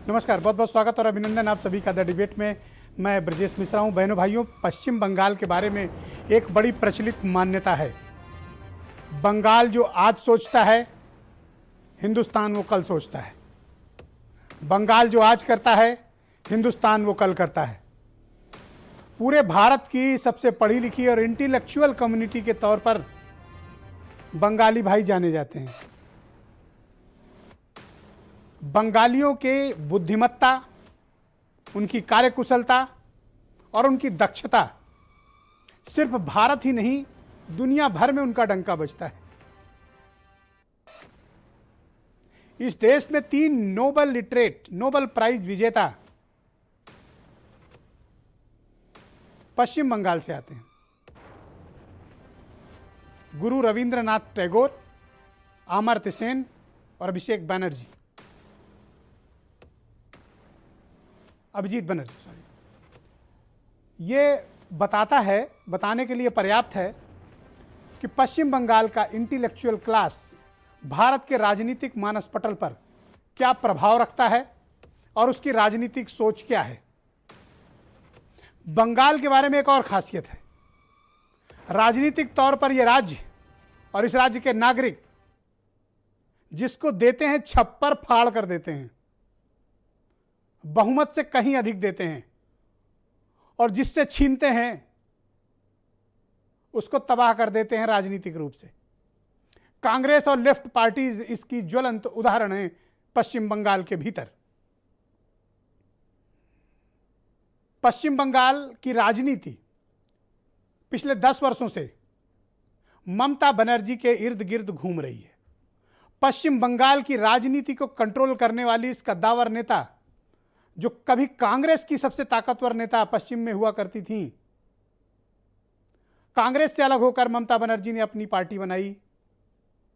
नमस्कार, बहुत बहुत स्वागत और अभिनंदन आप सभी का द डिबेट में। मैं ब्रजेश मिश्रा हूं। बहनों भाइयों, पश्चिम बंगाल के बारे में एक बड़ी प्रचलित मान्यता है। बंगाल जो आज सोचता है, हिंदुस्तान वो कल सोचता है। बंगाल जो आज करता है, हिंदुस्तान वो कल करता है। पूरे भारत की सबसे पढ़ी लिखी और इंटेलेक्चुअल कम्युनिटी के तौर पर बंगाली भाई जाने जाते हैं। बंगालियों के बुद्धिमत्ता, उनकी कार्यकुशलता और उनकी दक्षता सिर्फ भारत ही नहीं, दुनिया भर में उनका डंका बजता है। इस देश में 3 नोबल प्राइज विजेता पश्चिम बंगाल से आते हैं। गुरु रविंद्रनाथ टैगोर, अमर्त्य सेन और अभिषेक बनर्जी, अभिजीत बनर्जी सॉरी। ये बताने के लिए पर्याप्त है कि पश्चिम बंगाल का इंटेलेक्चुअल क्लास भारत के राजनीतिक मानस पटल पर क्या प्रभाव रखता है और उसकी राजनीतिक सोच क्या है। बंगाल के बारे में एक और खासियत है। राजनीतिक तौर पर यह राज्य और इस राज्य के नागरिक जिसको देते हैं छप्पर फाड़ कर देते हैं, बहुमत से कहीं अधिक देते हैं, और जिससे छीनते हैं उसको तबाह कर देते हैं राजनीतिक रूप से। कांग्रेस और लेफ्ट पार्टीज इसकी ज्वलंत उदाहरण है पश्चिम बंगाल के भीतर। पश्चिम बंगाल की राजनीति पिछले 10 वर्षों से ममता बनर्जी के इर्द गिर्द घूम रही है। पश्चिम बंगाल की राजनीति को कंट्रोल करने वाली इस कद्दावर नेता, जो कभी कांग्रेस की सबसे ताकतवर नेता पश्चिम में हुआ करती थी, कांग्रेस से अलग होकर ममता बनर्जी ने अपनी पार्टी बनाई,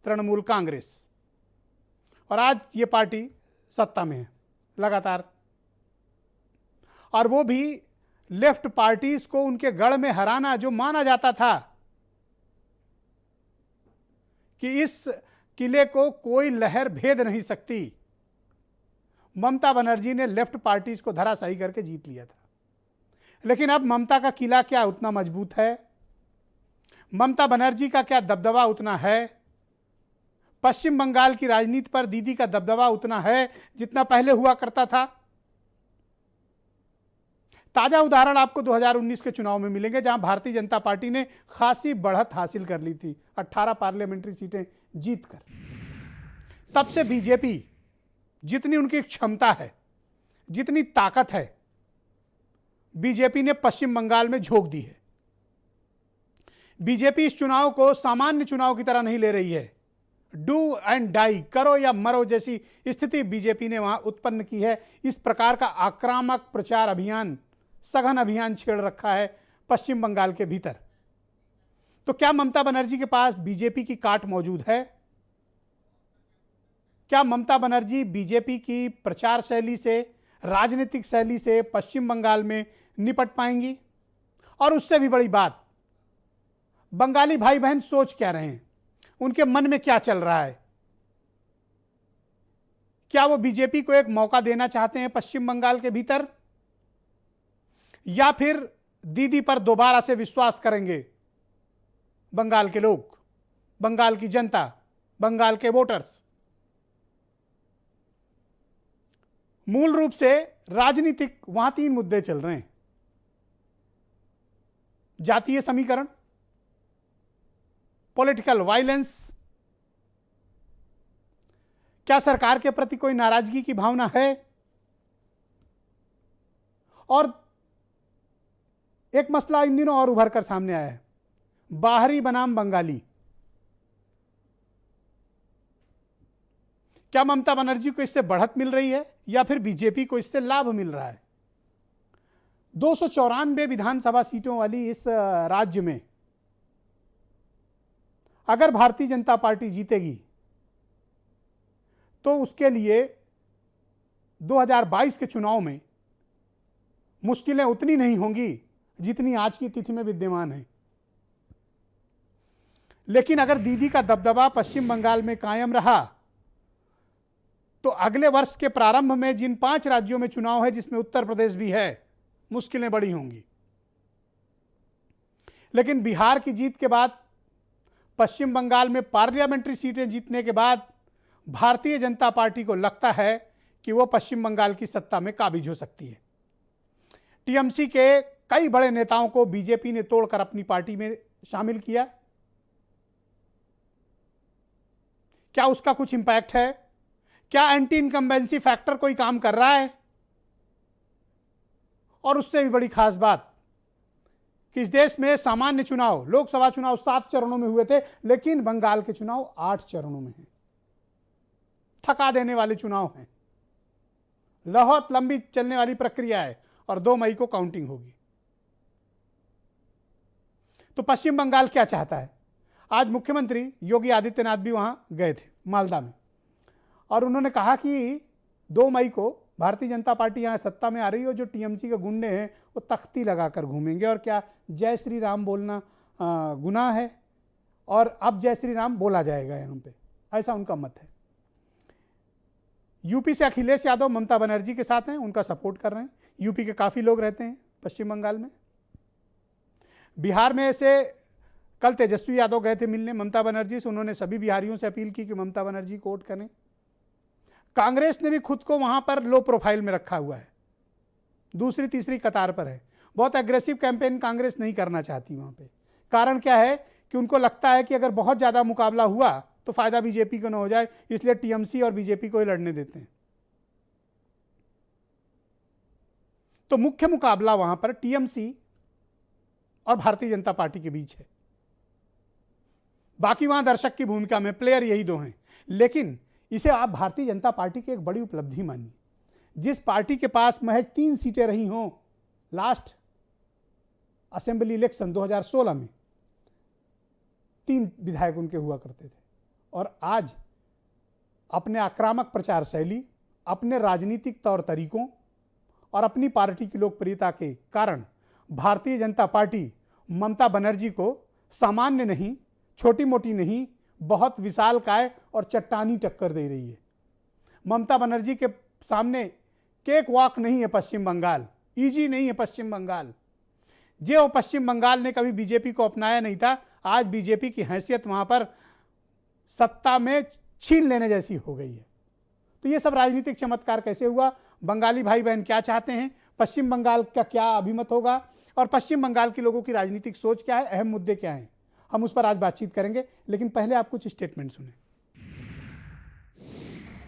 तृणमूल कांग्रेस, और आज ये पार्टी सत्ता में है लगातार। और वो भी लेफ्ट पार्टीज को उनके गढ़ में हराना, जो माना जाता था कि इस किले को कोई लहर भेद नहीं सकती, ममता बनर्जी ने लेफ्ट पार्टीज को धराशायी करके जीत लिया था। लेकिन अब ममता का किला क्या उतना मजबूत है? ममता बनर्जी का क्या दबदबा उतना है? पश्चिम बंगाल की राजनीति पर दीदी का दबदबा उतना है जितना पहले हुआ करता था? ताजा उदाहरण आपको 2019 के चुनाव में मिलेंगे, जहां भारतीय जनता पार्टी ने खासी बढ़त हासिल कर ली थी, 18 पार्लियामेंट्री सीटें जीतकर। तब से बीजेपी जितनी उनकी क्षमता है, जितनी ताकत है, बीजेपी ने पश्चिम बंगाल में झोंक दी है। बीजेपी इस चुनाव को सामान्य चुनाव की तरह नहीं ले रही है। डू एंड डाई, करो या मरो जैसी स्थिति बीजेपी ने वहां उत्पन्न की है। इस प्रकार का आक्रामक प्रचार अभियान, सघन अभियान छेड़ रखा है पश्चिम बंगाल के भीतर। तो क्या ममता बनर्जी के पास बीजेपी की काट मौजूद है? क्या ममता बनर्जी बीजेपी की प्रचार शैली से, राजनीतिक शैली से पश्चिम बंगाल में निपट पाएंगी? और उससे भी बड़ी बात, बंगाली भाई बहन सोच क्या रहे हैं, उनके मन में क्या चल रहा है? क्या वो बीजेपी को एक मौका देना चाहते हैं पश्चिम बंगाल के भीतर, या फिर दीदी पर दोबारा से विश्वास करेंगे बंगाल के लोग, बंगाल की जनता, बंगाल के वोटर्स? मूल रूप से राजनीतिक वहां 3 मुद्दे चल रहे हैं। जातीय समीकरण, पॉलिटिकल वायलेंस, क्या सरकार के प्रति कोई नाराजगी की भावना है, और एक मसला इन दिनों और उभर कर सामने आया है, बाहरी बनाम बंगाली। क्या ममता बनर्जी को इससे बढ़त मिल रही है या फिर बीजेपी को इससे लाभ मिल रहा है? 294 विधानसभा सीटों वाली इस राज्य में अगर भारतीय जनता पार्टी जीतेगी तो उसके लिए 2022 के चुनाव में मुश्किलें उतनी नहीं होंगी जितनी आज की तिथि में विद्यमान है। लेकिन अगर दीदी का दबदबा पश्चिम बंगाल में कायम रहा तो अगले वर्ष के प्रारंभ में जिन 5 राज्यों में चुनाव है, जिसमें उत्तर प्रदेश भी है, मुश्किलें बड़ी होंगी। लेकिन बिहार की जीत के बाद, पश्चिम बंगाल में पार्लियामेंट्री सीटें जीतने के बाद भारतीय जनता पार्टी को लगता है कि वो पश्चिम बंगाल की सत्ता में काबिज हो सकती है। टीएमसी के कई बड़े नेताओं को बीजेपी ने तोड़कर अपनी पार्टी में शामिल किया। क्या उसका कुछ इंपैक्ट है? क्या एंटी इनकम्बेंसी फैक्टर कोई काम कर रहा है? और उससे भी बड़ी खास बात कि इस देश में सामान्य चुनाव, लोकसभा चुनाव 7 चरणों में हुए थे, लेकिन बंगाल के चुनाव 8 चरणों में हैं। थका देने वाले चुनाव हैं, बहुत लंबी चलने वाली प्रक्रिया है और 2 मई को काउंटिंग होगी। तो पश्चिम बंगाल क्या चाहता है? आज मुख्यमंत्री योगी आदित्यनाथ भी वहां गए थे, मालदा में, और उन्होंने कहा कि 2 मई को भारतीय जनता पार्टी यहां सत्ता में आ रही है और जो टीएमसी के गुंडे हैं वो तख्ती लगाकर घूमेंगे, और क्या जय श्री राम बोलना गुनाह है, और अब जय श्री राम बोला जाएगा यहां पे, ऐसा उनका मत है। यूपी से अखिलेश यादव ममता बनर्जी के साथ हैं, उनका सपोर्ट कर रहे हैं। यूपी के काफ़ी लोग रहते हैं पश्चिम बंगाल में। बिहार में से कल तेजस्वी यादव गए थे मिलने ममता बनर्जी से, उन्होंने सभी बिहारियों से अपील की कि ममता बनर्जी को वोट करें। कांग्रेस ने भी खुद को वहां पर लो प्रोफाइल में रखा हुआ है, दूसरी तीसरी कतार पर है। बहुत एग्रेसिव कैंपेन कांग्रेस नहीं करना चाहती वहां पे। कारण क्या है कि उनको लगता है कि अगर बहुत ज़्यादा मुकाबला हुआ तो फायदा बीजेपी को न हो जाए, इसलिए टीएमसी और बीजेपी को ही लड़ने देते हैं। तो मुख्य मुकाबला वहां पर टीएमसी और भारतीय जनता पार्टी के बीच है। बाकी वहां दर्शक की भूमिका में प्लेयर यही 2 हैं। लेकिन इसे आप भारतीय जनता पार्टी की एक बड़ी उपलब्धि मानिए। जिस पार्टी के पास महज 3 सीटें रही हों लास्ट असेंबली इलेक्शन 2016 में, 3 विधायक उनके हुआ करते थे, और आज अपने आक्रामक प्रचार शैली, अपने राजनीतिक तौर तरीकों और अपनी पार्टी की लोकप्रियता के कारण भारतीय जनता पार्टी ममता बनर्जी को सामान्य नहीं, छोटी मोटी नहीं, बहुत विशालकाय और चट्टानी टक्कर दे रही है। ममता बनर्जी के सामने केक वॉक नहीं है पश्चिम बंगाल, इजी नहीं है पश्चिम बंगाल। जो पश्चिम बंगाल ने कभी बीजेपी को अपनाया नहीं था, आज बीजेपी की हैसियत वहां पर सत्ता में छीन लेने जैसी हो गई है। तो ये सब राजनीतिक चमत्कार कैसे हुआ? बंगाली भाई बहन क्या चाहते हैं? पश्चिम बंगाल का क्या अभिमत होगा? और पश्चिम बंगाल के लोगों की राजनीतिक सोच क्या है? अहम मुद्दे क्या हैं? हम उस पर आज बातचीत करेंगे, लेकिन पहले आप कुछ स्टेटमेंट सुने।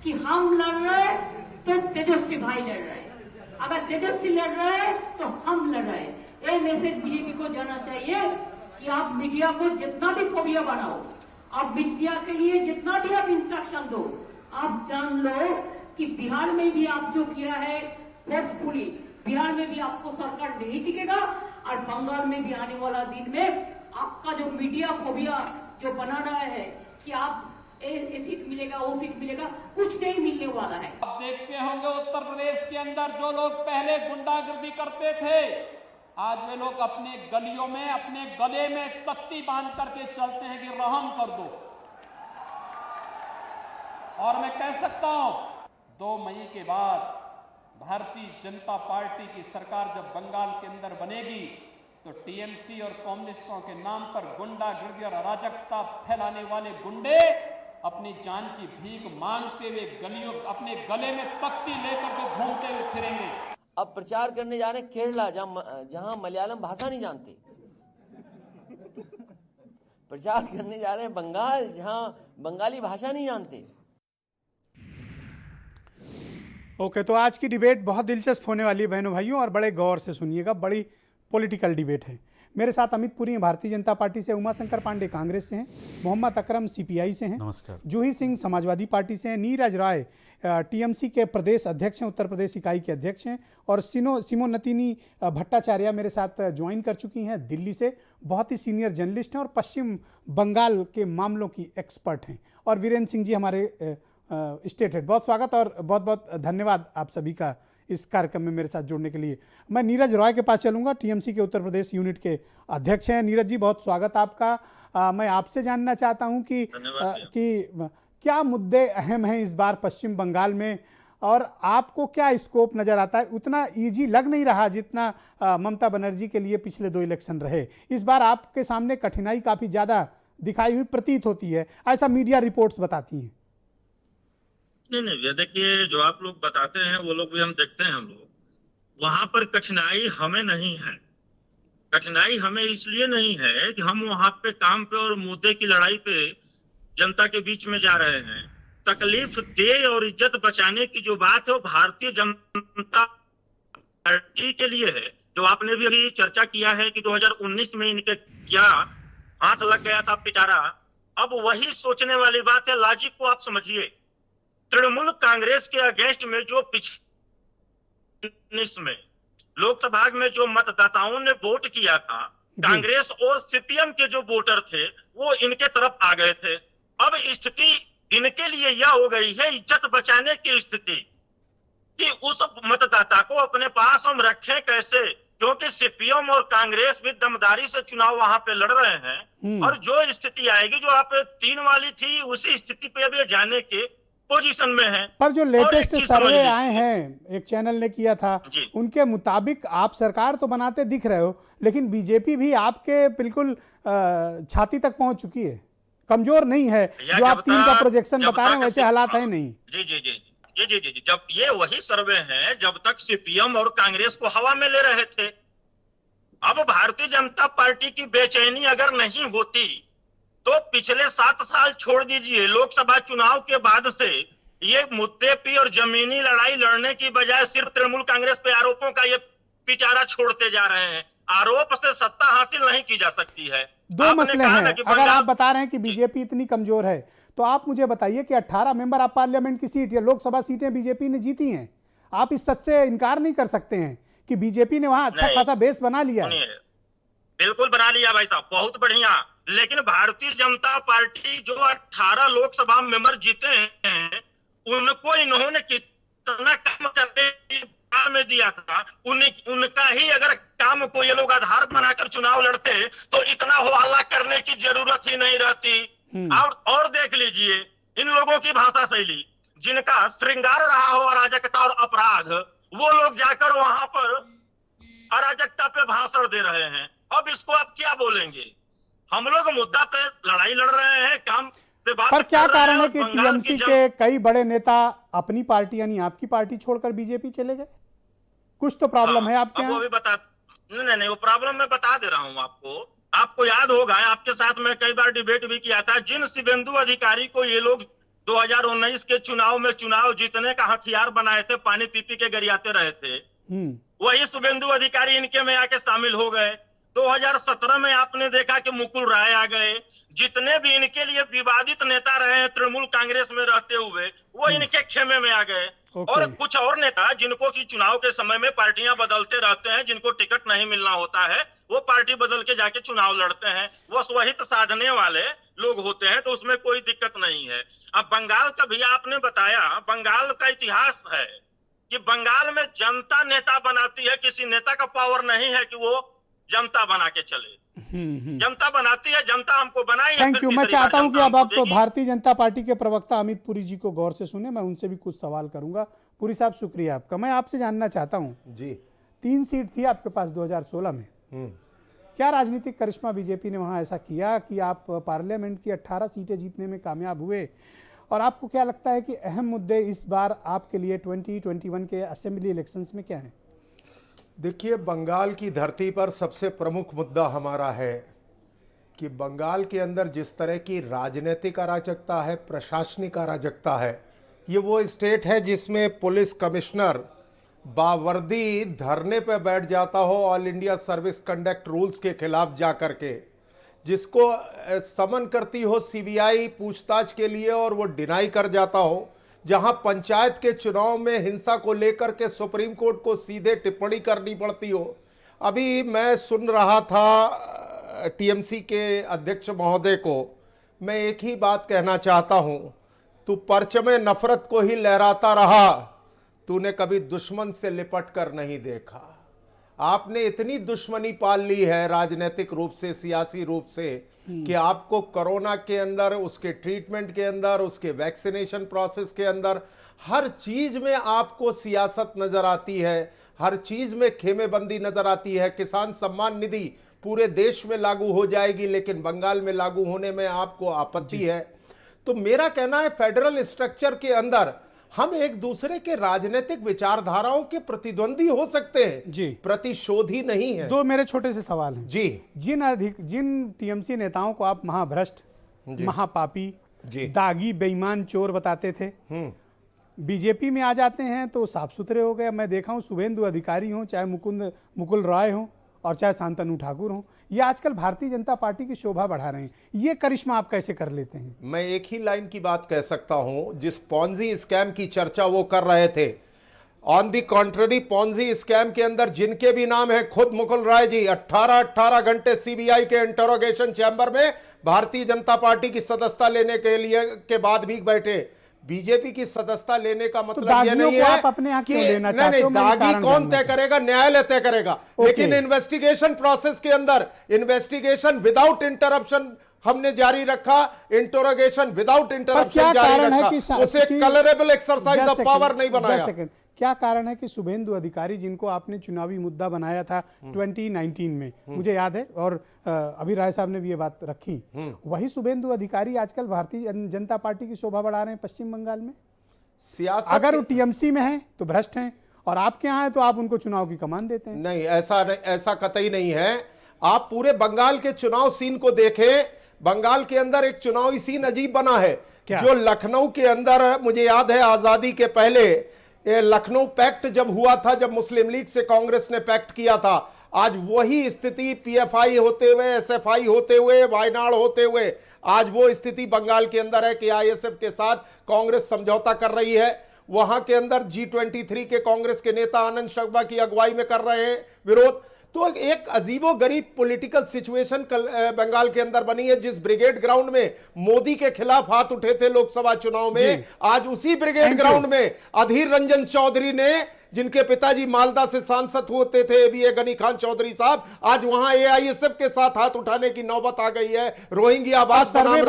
कि हम लड़ रहे तो तेजस्वी भाई लड़ रहे, अगर तेजस्वी लड़ रहे तो हम लड़ रहे। ये मैसेज बीजेपी को जाना चाहिए कि आप मीडिया को जितना भी फोबिया बनाओ, आप मीडिया के लिए जितना भी आप इंस्ट्रक्शन दो, आप जान लो कि बिहार में भी आप जो किया है फोर्सफुली, बिहार में भी आपको सरकार नहीं टिकेगा, और बंगाल में भी आने वाला दिन में आपका जो मीडिया फोबिया जो बना रहा है कि आप ये सीट मिलेगा, वो सीट मिलेगा, कुछ नहीं मिलने वाला है। आप देखते होंगे उत्तर प्रदेश के अंदर जो लोग पहले गुंडागर्दी करते थे, आज वे लोग अपने गलियों में अपने गले में तख्ती बांध करके चलते हैं कि रहम कर दो। और मैं कह सकता हूं 2 मई के बाद भारतीय जनता पार्टी की सरकार जब बंगाल के अंदर बनेगी तो टीएमसी और कम्युनिस्टों के नाम पर गुंडागर्दी और अराजकता फैलाने वाले गुंडे अपनी जान की भीख मांगते हुए गलियों, अपने गले में तख्ती लेकर के घूमते हुए फिरेंगे। अब प्रचार करने जा रहे हैं केरला, जहां मलयालम भाषा नहीं जानते। प्रचार करने जा रहे हैं बंगाल, जहां बंगाली भाषा नहीं जानते। ओके, तो आज की डिबेट बहुत दिलचस्प होने वाली है बहनों भाइयों, और बड़े गौर से सुनिएगा। बड़ी पॉलिटिकल डिबेट है। मेरे साथ अमित पुरी हैं भारतीय जनता पार्टी से, उमाशंकर पांडे कांग्रेस से हैं, मोहम्मद अकरम सीपीआई से हैं, नमस्कार, जूही सिंह समाजवादी पार्टी से हैं, नीरज राय टीएमसी के प्रदेश अध्यक्ष हैं, उत्तर प्रदेश इकाई के अध्यक्ष हैं, और सिमोनतिनी भट्टाचार्य मेरे साथ ज्वाइन कर चुकी हैं दिल्ली से, बहुत ही सीनियर जर्नलिस्ट हैं और पश्चिम बंगाल के मामलों की एक्सपर्ट हैं, और वीरेंद्र सिंह जी हमारे स्टेट हेड। बहुत स्वागत और बहुत बहुत धन्यवाद आप सभी का इस कार्यक्रम में मेरे साथ जुड़ने के लिए। मैं नीरज रॉय के पास चलूंगा, टीएमसी के उत्तर प्रदेश यूनिट के अध्यक्ष हैं। नीरज जी, बहुत स्वागत आपका। मैं आपसे जानना चाहता हूं कि क्या मुद्दे अहम हैं इस बार पश्चिम बंगाल में, और आपको क्या स्कोप नजर आता है? उतना इजी लग नहीं रहा जितना ममता बनर्जी के लिए पिछले 2 इलेक्शन रहे। इस बार आपके सामने कठिनाई काफी ज्यादा दिखाई हुई प्रतीत होती है, ऐसा मीडिया रिपोर्ट्स बताती हैं। नहीं, ये देखिए, जो आप लोग बताते हैं वो लोग भी हम देखते हैं। हम लोग वहां पर कठिनाई हमें नहीं है। कठिनाई हमें इसलिए नहीं है कि हम वहां पे काम पे और मुद्दे की लड़ाई पे जनता के बीच में जा रहे हैं। तकलीफ दे और इज्जत बचाने की जो बात है वो भारतीय जनता पार्टी के लिए है। जो आपने भी अभी चर्चा किया है कि 2019 में इनके क्या हाथ लग गया था पिटारा, अब वही सोचने वाली बात है। लॉजिक को आप समझिए। तृणमूल कांग्रेस के अगेंस्ट में जो पिछले में लोकसभा में जो मतदाताओं ने वोट किया था, कांग्रेस और सीपीएम के जो वोटर थे वो इनके तरफ आ गए थे। अब स्थिति इनके लिए यह हो गई है, इज्जत बचाने की स्थिति, कि उस मतदाता को अपने पास हम रखें कैसे, क्योंकि सीपीएम और कांग्रेस भी दमदारी से चुनाव वहां पे लड़ रहे हैं। और जो स्थिति आएगी जो आप 3 वाली थी, उसी स्थिति पे अभी जाने के पोजीशन में है। पर जो लेटेस्ट सर्वे आए हैं, एक चैनल ने किया था, उनके मुताबिक आप सरकार तो बनाते दिख रहे हो, लेकिन बीजेपी भी आपके बिल्कुल छाती तक पहुंच चुकी है, कमजोर नहीं है। जो आप 3 का प्रोजेक्शन बता रहे हैं वैसे हालात है नहीं। जी जी जी जी जी जी जब ये वही सर्वे हैं जब तक सीपीएम और कांग्रेस को हवा में ले रहे थे। अब भारतीय जनता पार्टी की बेचैनी अगर नहीं होती तो पिछले 7 साल छोड़ दीजिए, लोकसभा चुनाव के बाद से ये मुद्दे पे और जमीनी लड़ाई लड़ने की बजाय सिर्फ तृणमूल कांग्रेस पे आरोपों का ये पिटारा छोड़ते जा रहे हैं। आरोप से सत्ता हासिल नहीं की जा सकती है। 2 मसले हैं। अगर आप बता रहे हैं कि बीजेपी इतनी कमजोर है, तो आप मुझे बताइए कि 18 मेंबर ऑफ पार्लियामेंट की सीट या लोकसभा सीटें बीजेपी ने जीती हैं। आप इस सच से इनकार नहीं कर सकते हैं कि बीजेपी ने वहां अच्छा खासा बेस बना लिया है। बिल्कुल बना लिया भाई साहब, बहुत बढ़िया। लेकिन भारतीय जनता पार्टी जो 18 लोकसभा मेंबर जीते हैं, उनको इन्होंने कितना काम करने में दिया था, उनका ही अगर काम को ये लोग आधार बनाकर चुनाव लड़ते तो इतना हो हल्ला करने की जरूरत ही नहीं रहती। और देख लीजिए इन लोगों की भाषा शैली, जिनका श्रृंगार रहा हो अराजकता और अपराध, वो लोग जाकर वहां पर अराजकता पे भाषण दे रहे हैं। अब इसको आप क्या बोलेंगे? हम लोग मुद्दा पे लड़ाई लड़ रहे हैं, काम पे बात पर क्या कर रहे कारण है हैं। कि टीएमसी के कई बड़े नेता अपनी पार्टी यानी आपकी पार्टी छोड़कर बीजेपी चले गए? कुछ तो प्रॉब्लम है आपके यहाँ। वो भी बता नहीं, वो प्रॉब्लम मैं बता दे रहा हूँ आपको। आपको याद होगा, आपके साथ मैं कई बार डिबेट भी किया था, जिन शुभेंदु अधिकारी को ये लोग 2019 के चुनाव में चुनाव जीतने का हथियार बनाए थे, पानी पी पी के गरियाते रहे थे, वही शुभेंदु अधिकारी इनके में आके शामिल हो गए। 2017 में आपने देखा कि मुकुल राय आ गए। जितने भी इनके लिए विवादित नेता रहे हैं तृणमूल कांग्रेस में रहते हुए, वो इनके खेमे में आ गए। और कुछ और नेता जिनको कि चुनाव के समय में पार्टियां बदलते रहते हैं, जिनको टिकट नहीं मिलना होता है, वो पार्टी बदल के जाके चुनाव लड़ते हैं, वो स्वहित साधने वाले लोग होते हैं, तो उसमें कोई दिक्कत नहीं है। अब बंगाल का भी आपने बताया, बंगाल का इतिहास है कि बंगाल में जनता नेता बनाती है, किसी नेता का पावर नहीं है कि वो जनता बना के चले। जनता बनाती है, जनता हमको बनाई है। Thank you. मैं चाहता हूं कि अब आप तो भारतीय जनता पार्टी के प्रवक्ता अमित पुरी जी को गौर से सुने, मैं उनसे भी कुछ सवाल करूंगा। पुरी साहब शुक्रिया आपका। मैं आपसे जानना चाहता हूं जी, 3 सीट थी आपके पास 2016 में, क्या राजनीतिक करिश्मा बीजेपी ने वहां ऐसा किया कि आप पार्लियामेंट की 18 सीटें जीतने में कामयाब हुए? और आपको क्या लगता है कि अहम मुद्दे इस बार आपके लिए 2021 के असेंबली इलेक्शंस में क्या हैं? देखिए, बंगाल की धरती पर सबसे प्रमुख मुद्दा हमारा है कि बंगाल के अंदर जिस तरह की राजनीतिक अराजकता है, प्रशासनिक अराजकता है, ये वो स्टेट है जिसमें पुलिस कमिश्नर बावर्दी धरने पर बैठ जाता हो all India service conduct rules के खिलाफ जा कर के, जिसको समन करती हो सीबीआई पूछताछ के लिए और वो डिनाई कर जाता हो, जहां पंचायत के चुनाव में हिंसा को लेकर के सुप्रीम कोर्ट को सीधे टिप्पणी करनी पड़ती हो। अभी मैं सुन रहा था टीएमसी के अध्यक्ष महोदय को, मैं एक ही बात कहना चाहता हूं, तू परचमे नफरत को ही लहराता रहा, तूने कभी दुश्मन से लिपट कर नहीं देखा। आपने इतनी दुश्मनी पाल ली है राजनीतिक रूप से, सियासी रूप से, कि आपको कोरोना के अंदर, उसके ट्रीटमेंट के अंदर, उसके वैक्सीनेशन प्रोसेस के अंदर, हर चीज में आपको सियासत नजर आती है, हर चीज में खेमेबंदी नजर आती है। किसान सम्मान निधि पूरे देश में लागू हो जाएगी, लेकिन बंगाल में लागू होने में आपको आपत्ति है। तो मेरा कहना है फेडरल स्ट्रक्चर के अंदर हम एक दूसरे के राजनीतिक विचारधाराओं के प्रतिद्वंदी हो सकते हैं जी, प्रतिशोधी नहीं है। दो मेरे छोटे से सवाल हैं जी, जिन टीएमसी नेताओं को आप महाभ्रष्ट, महापापी, दागी, बेईमान, चोर बताते थे, बीजेपी में आ जाते हैं तो साफ सुथरे हो गए। मैं देखा हूं शुभेंदु अधिकारी हो, चाहे मुकुल रॉय हो और चाहे शांतनु ठाकुर हो, ये आजकल भारतीय जनता पार्टी की शोभा बढ़ा रहे हैं। ये करिश्मा आप कैसे कर लेते हैं? मैं एक ही लाइन की बात कह सकता हूं, जिस पॉन्जी स्कैम की चर्चा वो कर रहे थे, on the contrary Ponzi scam के अंदर जिनके भी नाम है, खुद मुकुल रॉय जी 18 घंटे सीबीआई के इंटरोगेशन चैम्बर में भारतीय जनता पार्टी की सदस्यता लेने के लिए के बाद भी बैठे। बीजेपी की सदस्यता लेने का मतलब ये नहीं है आप अपने यहाँ क्यों लेना चाहते हो? दागी कौन तय करेगा? न्यायालय तय करेगा। लेकिन इन्वेस्टिगेशन प्रोसेस के अंदर इन्वेस्टिगेशन विदाउट इंटरप्शन हमने जारी रखा, इंटरोगेशन विदाउट इंटरप्शन जारी रखा, उसे कलरेबल एक्सरसाइज ऑफ पावर नहीं बनाया। क्या कारण है कि शुभेंदु अधिकारी, जिनको आपने चुनावी मुद्दा बनाया था 2019 में, मुझे याद है, और अभी राय साहब ने भी ये बात रखी, वही शुभेंदु अधिकारी आजकल भारतीय जनता पार्टी की शोभा बढ़ा रहे हैं पश्चिम बंगाल में? सियासत अगर वो टीएमसी में है तो भ्रष्ट हैं, और आपके यहाँ है तो आप उनको चुनाव की कमान देते हैं। नहीं, ऐसा कतई नहीं है। आप पूरे बंगाल के चुनाव सीन को देखें, बंगाल के अंदर एक चुनावी सीन अजीब बना है। जो लखनऊ के अंदर, मुझे याद है आजादी के पहले ये लखनऊ पैक्ट जब हुआ था, जब मुस्लिम लीग से कांग्रेस ने पैक्ट किया था, आज वही स्थिति पीएफआई होते हुए, एसएफआई होते हुए, वायनाड होते हुए, आज वो स्थिति बंगाल के अंदर है कि आईएसएफ के साथ कांग्रेस समझौता कर रही है। वहां के अंदर G23 के कांग्रेस के नेता आनंद शर्मा की अगुवाई में कर रहे हैं विरोध। तो एक अजीबो गरीब पॉलिटिकल सिचुएशन बंगाल के अंदर बनी है। जिस ब्रिगेड ग्राउंड में मोदी के खिलाफ हाथ उठे थे लोकसभा चुनाव में, आज उसी ब्रिगेड ग्राउंड में अधीर रंजन चौधरी ने, जिनके पिताजी मालदा से सांसद होते थे बीए गनी खान चौधरी साहब, आज वहां एआईएसएफ के साथ हाथ उठाने की नौबत आ गई है। रोहिंग्याबाद बनाम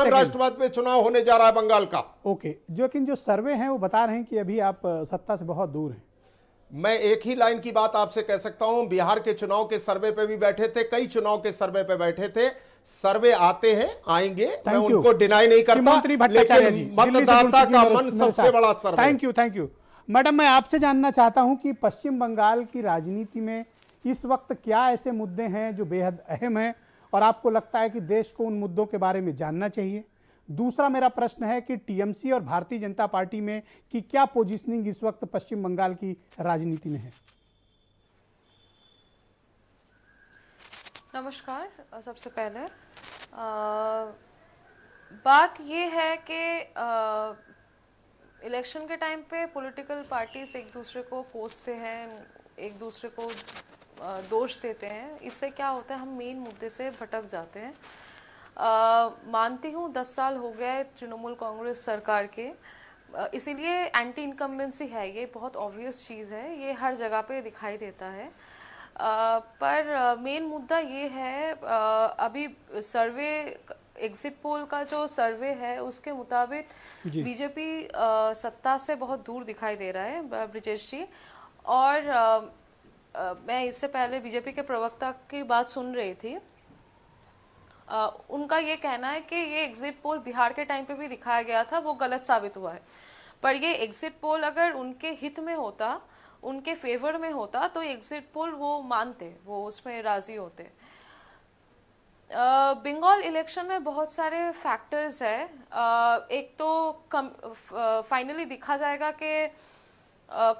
राष्ट्रवाद पे चुनाव होने जा रहा है बंगाल का। ओके, लेकिन जो सर्वे हैं वो बता रहे हैं कि अभी आप सत्ता से बहुत दूर हैं। मैं एक ही लाइन की बात आपसे कह सकता हूं, बिहार के चुनाव के सर्वे पे भी बैठे थे, कई चुनाव के सर्वे पे बैठे थे। सर्वे आते हैं, आएंगे, मैं उनको डिनाई नहीं करता, लेकिन मतदाता का मन सबसे बड़ा सर्वे। Thank you madam. मैं आपसे जानना चाहता हूं कि पश्चिम बंगाल की राजनीति में इस वक्त क्या ऐसे मुद्दे हैं जो बेहद अहम हैं और आपको लगता है कि देश को उन मुद्दों के बारे में जानना चाहिए? दूसरा मेरा प्रश्न है कि टीएमसी और भारतीय जनता पार्टी में की क्या पोजीशनिंग इस वक्त पश्चिम बंगाल की राजनीति में है? नमस्कार। सबसे पहले बात ये है कि इलेक्शन के टाइम पे पॉलिटिकल पार्टीज एक दूसरे को कोसते हैं, एक दूसरे को दोष देते हैं। इससे क्या होता है, हम मेन मुद्दे से भटक जाते हैं। मानती हूँ 10 साल हो गए तृणमूल कांग्रेस सरकार के, इसीलिए एंटी इनकम्बेंसी है, ये बहुत ऑब्वियस चीज़ है, ये हर जगह पे दिखाई देता है। पर मेन मुद्दा ये है, अभी सर्वे, एग्जिट पोल का जो सर्वे है उसके मुताबिक बीजेपी सत्ता से बहुत दूर दिखाई दे रहा है, ब्रिजेश जी। और मैं इससे पहले बीजेपी के प्रवक्ता की बात सुन रही थी, उनका ये कहना है कि ये एग्जिट पोल बिहार के टाइम पे भी दिखाया गया था, वो गलत साबित हुआ है। पर ये एग्जिट पोल अगर उनके हित में होता, उनके फेवर में होता, तो एग्जिट पोल वो मानते, वो उसमें राजी होते। बंगाल इलेक्शन में बहुत सारे फैक्टर्स है। एक तो फाइनली दिखा जाएगा कि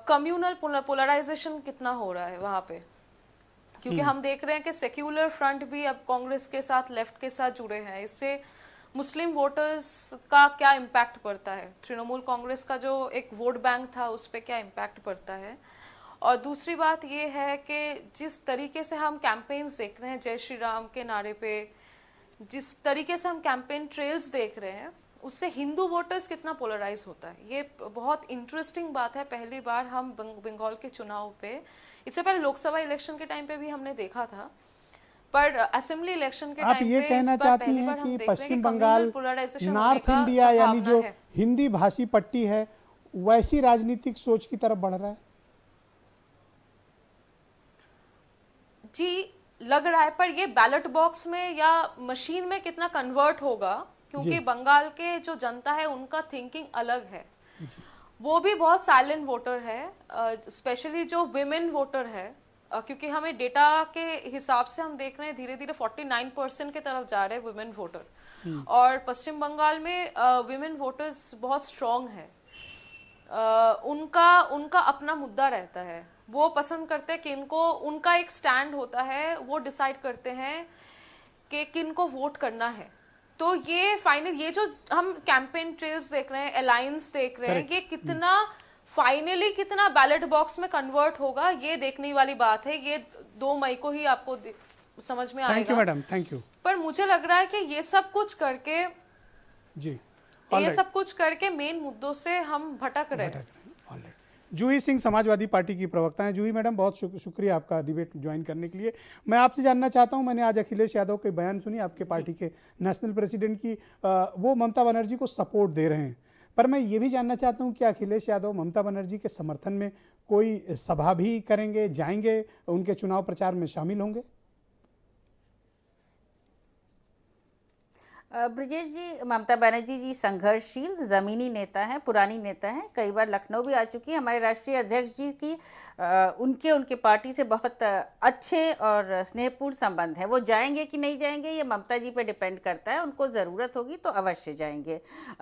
कम्युनल पोलराइजेशन कितना हो रहा है वहाँ पे, क्योंकि हम देख रहे हैं कि सेक्युलर फ्रंट भी अब कांग्रेस के साथ, लेफ्ट के साथ जुड़े हैं। इससे मुस्लिम वोटर्स का क्या इम्पैक्ट पड़ता है, तृणमूल कांग्रेस का जो एक वोट बैंक था उस पर क्या इम्पैक्ट पड़ता है। और दूसरी बात ये है कि जिस तरीके से हम कैंपेन्स देख रहे हैं, जय श्री राम के नारे पे जिस तरीके से हम कैंपेन ट्रेल्स देख रहे हैं, उससे हिंदू वोटर्स कितना पोलराइज होता है, ये बहुत इंटरेस्टिंग बात है। पहली बार हम बंगाल के चुनाव पे, इससे पहले लोकसभा इलेक्शन के टाइम पे भी हमने देखा था, पर असेंबली इलेक्शन के आप टाइम ये पे कहना इस बार चाहती पहली हैं बार हम कि देख रहे हैं पश्चिम कि बंगाल communal polarization होने नॉर्थ का इंडिया यानी संभावना जो है। हिंदी भाषी पट्टी है वैसी राजनीतिक सोच की तरफ बढ़ रहा है? जी लग रहा है, पर ये बैलेट बॉक्स में या मशीन में कितना कन्वर्ट होगा, क्योंकि बंगाल के जो जनता है उनका थिंकिंग अलग है। वो भी बहुत साइलेंट वोटर है, स्पेशली जो विमेन वोटर है, क्योंकि हमें डेटा के हिसाब से हम देख रहे हैं धीरे धीरे 49% के तरफ जा रहे हैं विमेन वोटर, और पश्चिम बंगाल में विमेन वोटर्स बहुत स्ट्रांग है। उनका अपना मुद्दा रहता है, वो पसंद करते हैं कि इनको, उनका एक स्टैंड होता है, वो डिसाइड करते हैं कि किनको वोट करना है। तो ये फाइनल, ये जो हम कैंपेन ट्रेल्स देख रहे हैं, अलायंस देख रहे हैं, ये कितना फाइनली कितना बैलेट बॉक्स में कन्वर्ट होगा, ये देखने वाली बात है। ये 2 मई को ही आपको समझ में आएगा। Thank you madam, thank you. पर मुझे लग रहा है कि ये सब कुछ करके जी, ये सब कुछ करके मेन मुद्दों से हम भटक रहे हैं। ऑलराइट। जूही सिंह समाजवादी पार्टी की प्रवक्ता हैं। जूही मैडम, बहुत शुक्रिया आपका डिबेट ज्वाइन करने के लिए। मैं आपसे जानना चाहता हूं, मैंने आज अखिलेश यादव के बयान सुनी, आपके पार्टी के नेशनल प्रेसिडेंट की, वो ममता बनर्जी को सपोर्ट दे रहे हैं, पर मैं ये भी जानना चाहता हूं कि अखिलेश यादव ममता बनर्जी के समर्थन में कोई सभा भी करेंगे, जाएंगे, उनके चुनाव प्रचार में शामिल होंगे? ब्रजेश जी, ममता बनर्जी जी संघर्षशील ज़मीनी नेता हैं, पुरानी नेता हैं, कई बार लखनऊ भी आ चुकी हैं। हमारे राष्ट्रीय अध्यक्ष जी की उनके पार्टी से बहुत अच्छे और स्नेहपूर्ण संबंध हैं। वो जाएंगे कि नहीं जाएंगे ये ममता जी पे डिपेंड करता है, उनको ज़रूरत होगी तो अवश्य जाएंगे।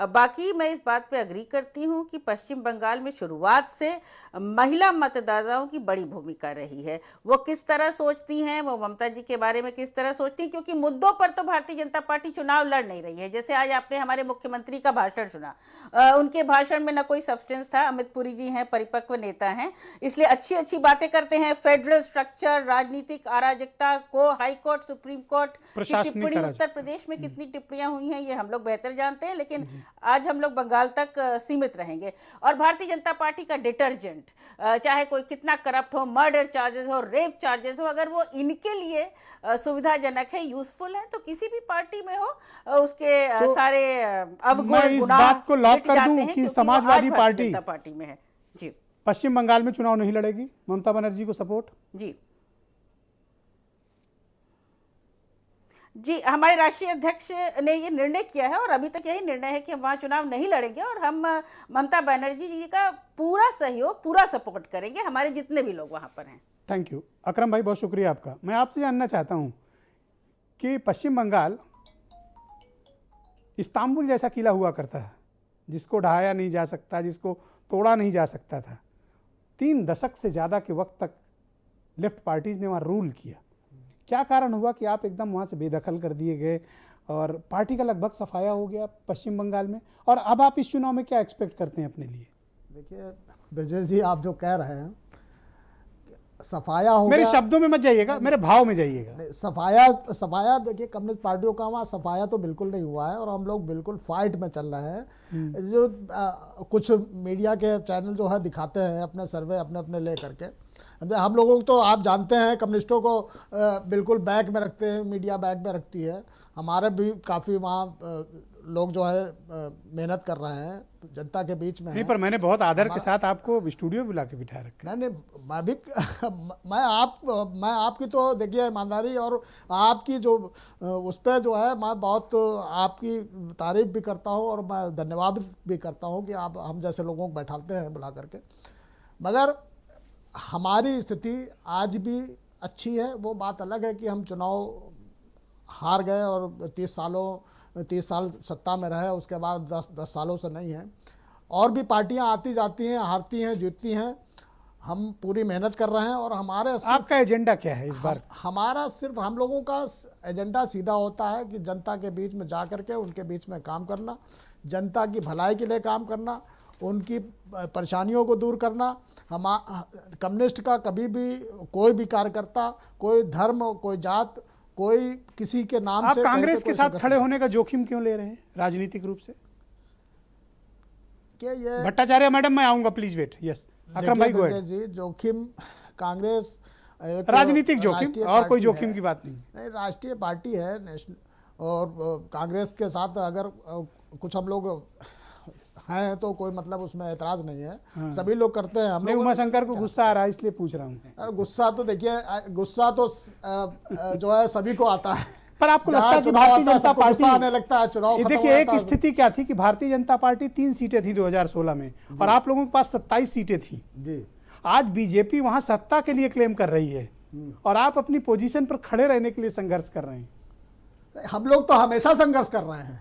बाकी मैं इस बात पे अग्री करती हूँ कि पश्चिम बंगाल में शुरुआत से महिला मतदाताओं की बड़ी भूमिका रही है। वो किस तरह सोचती हैं, वो ममता जी के बारे में किस तरह सोचती हैं, क्योंकि मुद्दों पर तो भारतीय जनता पार्टी चुनाव नहीं रही है। जैसे आज आपने हमारे मुख्यमंत्री का भाषण सुना, उनके भाषण में ना कोई सब्सटेंस था। अमित पुरी जी हैं, परिपक्व नेता हैं, इसलिए अच्छी अच्छी बातें करते हैं। फेडरल स्ट्रक्चर, राजनीतिक अराजकता को हाई कोर्ट, सुप्रीम कोर्ट की टिप्पणी, उत्तर प्रदेश में कितनी टिप्पणियां हुई हैं ये हम लोग बेहतर जानते हैं, लेकिन आज हम लोग बंगाल तक सीमित रहेंगे। और भारतीय जनता पार्टी का डिटर्जेंट, चाहे कोई कितना करप्ट हो, मर्डर चार्जेस हो, रेप चार्जेस हो, अगर वो इनके लिए सुविधाजनक है, यूजफुल है, तो किसी भी पार्टी में हो उसके तो सारे अवगुण, मैं इस बात को लॉक कर दूं कि समाजवादी पार्टी में है जी, पश्चिम बंगाल में चुनाव नहीं लड़ेगी, ममता बनर्जी को सपोर्ट जी। हमारे राष्ट्रीय अध्यक्ष ने ये निर्णय किया है और अभी तक यही निर्णय है कि हम वहाँ चुनाव नहीं लड़ेंगे और हम ममता बनर्जी जी का पूरा सहयोग, पूरा सपोर्ट करेंगे, हमारे जितने भी लोग वहाँ पर हैं। थैंक यू अकरम भाई, बहुत शुक्रिया आपका। मैं आपसे जानना चाहता हूँ कि पश्चिम बंगाल इस्तांबुल जैसा किला हुआ करता है, जिसको ढहाया नहीं जा सकता, जिसको तोड़ा नहीं जा सकता था। 3 दशक से ज़्यादा के वक्त तक लेफ्ट पार्टीज ने वहाँ रूल किया। क्या कारण हुआ कि आप एकदम वहाँ से बेदखल कर दिए गए और पार्टी का लगभग सफाया हो गया पश्चिम बंगाल में? और अब आप इस चुनाव में क्या एक्सपेक्ट करते हैं अपने लिए? देखिए ब्रजेश जी, आप जो कह रहे हैं सफाया हो मेरे गया, शब्दों में मत जाइएगा, मेरे भाव में जाइएगा। सफाया देखिए, कम्युनिस्ट पार्टियों का वहाँ सफाया तो बिल्कुल नहीं हुआ है और हम लोग बिल्कुल फाइट में चल रहे हैं। जो कुछ मीडिया के चैनल जो है दिखाते हैं अपने सर्वे अपने अपने ले करके, हम लोगों को तो आप जानते हैं कम्युनिस्टों को बिल्कुल बैक में रखते हैं, मीडिया बैक में रखती है। हमारे भी काफ़ी वहाँ लोग जो है मेहनत कर रहे हैं, जनता के बीच में। नहीं, पर मैंने बहुत आदर के साथ आपको स्टूडियो बुला के बिठा रखा। नहीं, मैं भी मैं आपकी तो देखिए ईमानदारी और आपकी जो उस पर जो है मैं बहुत आपकी तारीफ भी करता हूं और मैं धन्यवाद भी करता हूं कि आप हम जैसे लोगों को बैठाते हैं बुला करके। मगर हमारी स्थिति आज भी अच्छी है। वो बात अलग है कि हम चुनाव हार गए और 30 साल सत्ता में रहे, उसके बाद 10 सालों से नहीं है। और भी पार्टियां आती जाती हैं, हारती हैं, जीतती हैं। हम पूरी मेहनत कर रहे हैं और हमारे आपका एजेंडा क्या है इस बार? हमारा सिर्फ हम लोगों का एजेंडा सीधा होता है कि जनता के बीच में जा करके उनके बीच में काम करना, जनता की भलाई के लिए काम करना, उनकी परेशानियों को दूर करना। हम कम्युनिस्ट का कभी भी कोई भी कार्यकर्ता, कोई धर्म, कोई जात, कोई किसी के नाम आप से कांग्रेस के साथ खड़े होने का जोखिम क्यों ले रहे हैं राजनीतिक रूप से? देखिए ये भट्टाचार्य मैडम मैं आऊंगा, प्लीज वेट। यस अकरम भाई, देखिए जी, जोखिम कांग्रेस एक राजनीतिक जोखिम राष्ट्रीय और कोई पार्टी जोखिम है। की बात नहीं। नहीं, राष्ट्रीय पार्टी है नेशनल, और कांग्रेस के साथ अगर कुछ हम लोग हैं तो कोई मतलब उसमें ऐतराज नहीं है, सभी लोग करते हैं। हम नहीं, लोग उमा शंकर को गुस्सा आ रहा है इसलिए पूछ रहा हूँ। गुस्सा तो देखिए, गुस्सा तो जो है सभी को आता है, पर आपको लगता जहाँ है कि चुनाव भारतीय आता है जनता सबको गुस्सा आने पार्टी, लगता है, चुनाव ये खत्म हो देखिए एक जाता है। स्थिति क्या थी कि भारतीय जनता पार्टी 3 सीटें थी 2016 में और आप लोगों के पास 27 सीटें थी। जी, आज बीजेपी वहां सत्ता के लिए क्लेम कर रही है और आप अपनी पोजीशन पर खड़े रहने के लिए संघर्ष कर रहे हैं। हम लोग तो हमेशा संघर्ष कर रहे हैं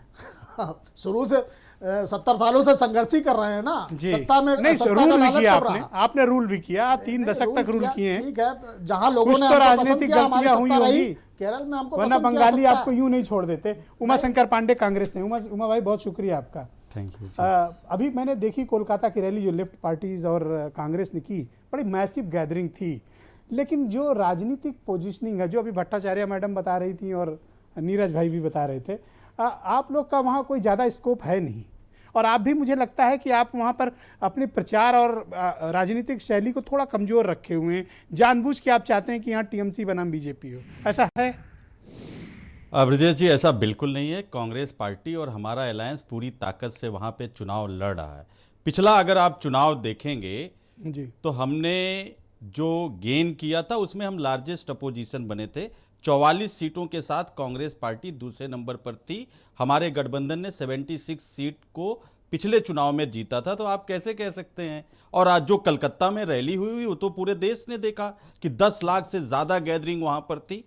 शुरू से 70 सालों से संघर्ष ही कर रहे हैं ना। जी। सत्ता में नहीं, सत्ता रूल का भी लालच किया कब आपने, रहा? आपने रूल भी किया, आप 3 दशक तक रूल किए हैं। ठीक है, जहां लोगों कुछ ने तो हमको पसंद राजनीतिक किया, हमारी गलतियां हुई सत्ता रही, होंगी, केरल में हमको वरना पसंद किया बंगाली सत्ता। आपको यूं नहीं छोड़ देते। उमा शंकर पांडे कांग्रेस से। उमा भाई बहुत शुक्रिया आपका, थैंक यू। अभी मैंने देखी कोलकाता की रैली जो लेफ्ट पार्टीज और कांग्रेस ने की, बड़ी मैसिव गैदरिंग थी, लेकिन जो राजनीतिक पोजीशनिंग है, जो अभी भट्टाचार्य मैडम बता रही थी और नीरज भाई भी बता रहे थे, आप लोग का वहाँ कोई ज़्यादा स्कोप है नहीं। और आप भी, मुझे लगता है कि आप वहाँ पर अपने प्रचार और राजनीतिक शैली को थोड़ा कमज़ोर रखे हुए हैं, जानबूझ के आप चाहते हैं कि यहाँ टीएमसी बनाम बीजेपी हो, ऐसा है? ब्रजेश जी, ऐसा बिल्कुल नहीं है। कांग्रेस पार्टी और हमारा अलायंस पूरी ताकत से वहाँ पे चुनाव लड़ रहा है। पिछला अगर आप चुनाव देखेंगे जी, तो हमने जो गेन किया था उसमें हम लार्जेस्ट अपोजिशन बने थे। 44 सीटों के साथ कांग्रेस पार्टी दूसरे नंबर पर थी। हमारे गठबंधन ने 76 सीट को पिछले चुनाव में जीता था, तो आप कैसे कह सकते हैं? और आज जो कलकत्ता में रैली हुई वो तो पूरे देश ने देखा कि 10 लाख से ज्यादा गैदरिंग वहां पर थी।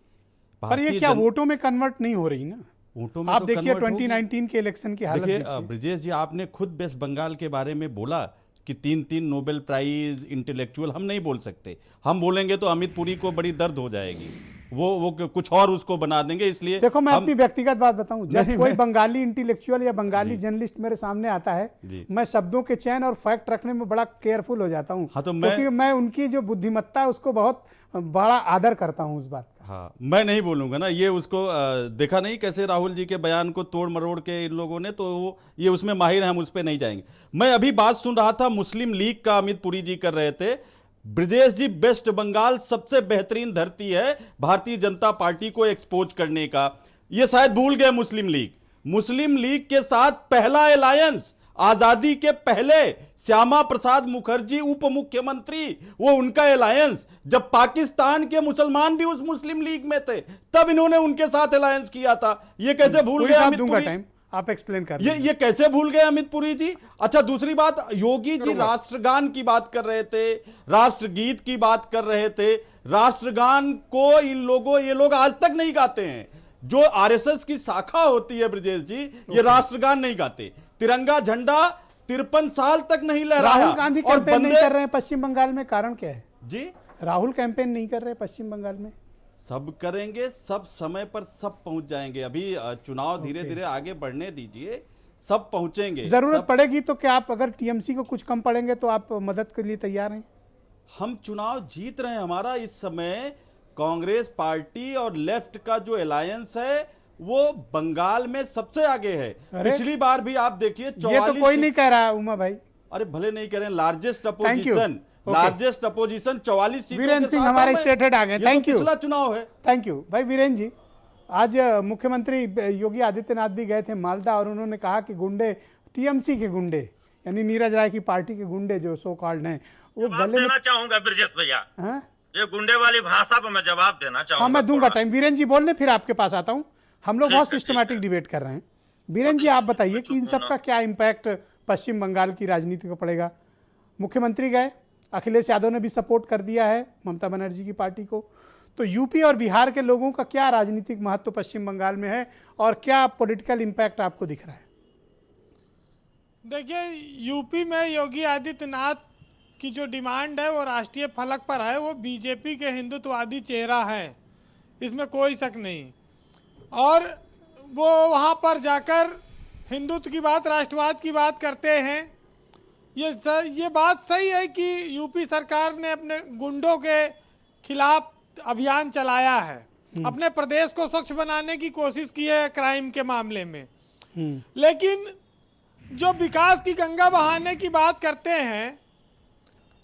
पर ये क्या वोटों में कन्वर्ट नहीं हो रही ना? वोटों में आप तो देखिए convert होगी। 2019 के इलेक्शन की हालत देखिए देखिए। ब्रजेश जी, आपने खुद वेस्ट बंगाल के बारे में बोला कि 3 नोबेल प्राइज इंटेलेक्चुअल। हम नहीं बोल सकते, हम बोलेंगे तो अमित पुरी को बड़ी दर्द हो जाएगी, वो कुछ और उसको बना देंगे। इसलिए देखो, मैं अपनी व्यक्तिगत बात बताऊं, जब नहीं, कोई मैं- बंगाली इंटेलेक्चुअल या बंगाली जर्नलिस्ट मेरे सामने आता है, जी। मैं शब्दों के चयन और फैक्ट रखने में बड़ा केयरफुल हो जाता हूं। हाँ, तो क्योंकि मैं उनकी जो बुद्धिमत्ता है उसको बहुत बड़ा आदर करता हूं उस बात का। हाँ, मैं नहीं बोलूंगा ना। ये उसको देखा नहीं कैसे राहुल जी के बयान को तोड़ मरोड़ के इन लोगों ने, तो ये उसमें माहिर है, हम उस पर नहीं जाएंगे। मैं अभी बात सुन रहा था, मुस्लिम लीग का अमित पुरी जी कर रहे थे। ब्रजेश जी, वेस्ट बंगाल सबसे बेहतरीन धरती है भारतीय जनता पार्टी को एक्सपोज करने का। ये शायद भूल गए मुस्लिम लीग के साथ पहला अलायंस आजादी के पहले श्यामा प्रसाद मुखर्जी उप मुख्यमंत्री, वो उनका अलायंस, जब पाकिस्तान के मुसलमान भी उस मुस्लिम लीग में थे तब इन्होंने उनके साथ अलायंस किया था। ये कैसे भूल गए अमित पुरी? टाइम आप एक्सप्लेन कर ये कैसे भूल गए अमित पुरी जी? अच्छा, दूसरी बात, योगी जी राष्ट्रगान की बात कर रहे थे, राष्ट्रगीत की बात कर रहे थे। राष्ट्रगान को ये लोग आज तक नहीं गाते हैं। जो आरएसएस की शाखा होती है ब्रजेश जी, ये राष्ट्रगान नहीं गाते। तिरंगा झंडा 53 साल तक नहीं लहराया। राहुल गांधी और कैंपेन नहीं कर रहे हैं पश्चिम बंगाल में, कारण क्या है जी? राहुल कैंपेन नहीं कर रहे पश्चिम बंगाल में? सब करेंगे, सब समय पर सब पहुंच जाएंगे। अभी चुनाव धीरे धीरे आगे बढ़ने दीजिए, सब पहुंचेंगे। जरूरत पड़ेगी तो क्या आप, अगर टीएमसी को कुछ कम पड़ेंगे तो आप मदद के लिए तैयार हैं? हम चुनाव जीत रहे हैं। हमारा इस समय कांग्रेस पार्टी और लेफ्ट का जो अलायंस है वो बंगाल में सबसे आगे है। पिछली बार भी आप देखिए ये तो कोई नहीं कह रहा उमा भाई। अरे भले नहीं कह रहे हैं, लार्जेस्ट अपोजिशन 44 सीटों वीरेंद्र के सिंह साथ हमारे हम स्टेट हेड आ गए। ये तो थैंक यू। पिछला चुनाव है। थैंक यू भाई। वीरेंद्र जी, आज मुख्यमंत्री योगी आदित्यनाथ भी गए थे मालदा और उन्होंने कहा कि गुंडे, टीएमसी के गुंडे यानी नीरज राय की पार्टी के गुंडे जो सो कॉल्ड हैं, वो गले में। देना चाहूंगा ब्रजेश भैया, हाँ? ये गुंडे वाली भाषा पर मैं जवाब देना चाहूंगा। हाँ, मैं दूंगा थोड़ा। टाइम। वीरेंद्र जी बोल लें, फिर आपके पास आता हूँ। हम लोग बहुत सिस्टमैटिक डिबेट कर रहे हैं। वीरेंद्र जी, आप बताइए कि इन सब का क्या इम्पैक्ट पश्चिम बंगाल की राजनीति को पड़ेगा? मुख्यमंत्री गए, अखिलेश यादव ने भी सपोर्ट कर दिया है ममता बनर्जी की पार्टी को, तो यूपी और बिहार के लोगों का क्या राजनीतिक महत्व पश्चिम बंगाल में है और क्या पॉलिटिकल इम्पैक्ट आपको दिख रहा है? देखिए, यूपी में योगी आदित्यनाथ की जो डिमांड है वो राष्ट्रीय फलक पर है। वो बीजेपी के हिंदुत्ववादी चेहरा है, इसमें कोई शक नहीं। और वो वहाँ पर जाकर हिंदुत्व की बात, राष्ट्रवाद की बात करते हैं। ये बात सही है कि यूपी सरकार ने अपने गुंडों के खिलाफ अभियान चलाया है, अपने प्रदेश को स्वच्छ बनाने की कोशिश की है क्राइम के मामले में। लेकिन जो विकास की गंगा बहाने की बात करते हैं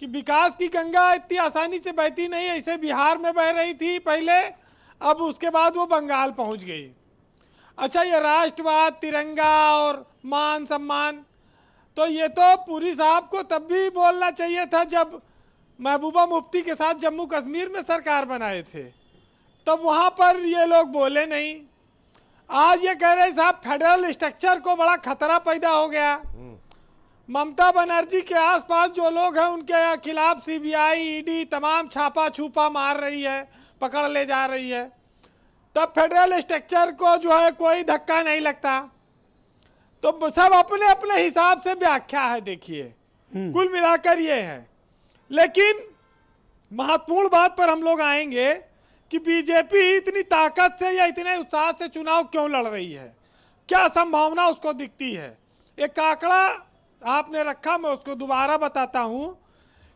कि विकास की गंगा इतनी आसानी से बहती नहीं, ऐसे बिहार में बह रही थी पहले, अब उसके बाद वो बंगाल पहुंच गई। अच्छा, ये राष्ट्रवाद, तिरंगा और मान सम्मान, तो ये तो पुरी साहब को तब भी बोलना चाहिए था जब महबूबा मुफ्ती के साथ जम्मू कश्मीर में सरकार बनाए थे, तब वहाँ पर ये लोग बोले नहीं। आज ये कह रहे साहब फेडरल स्ट्रक्चर को बड़ा खतरा पैदा हो गया। ममता बनर्जी के आसपास जो लोग हैं उनके खिलाफ सीबीआई, ईडी तमाम छापा छूपा मार रही है, पकड़ ले जा रही है, तब फेडरल स्ट्रक्चर को जो है कोई धक्का नहीं लगता। तो सब अपने अपने हिसाब से व्याख्या है। देखिए, कुल मिलाकर ये है। लेकिन महत्वपूर्ण बात पर हम लोग आएंगे कि बीजेपी इतनी ताकत से या इतने उत्साह से चुनाव क्यों लड़ रही है, क्या संभावना उसको दिखती है। एक आंकड़ा आपने रखा, मैं उसको दोबारा बताता हूं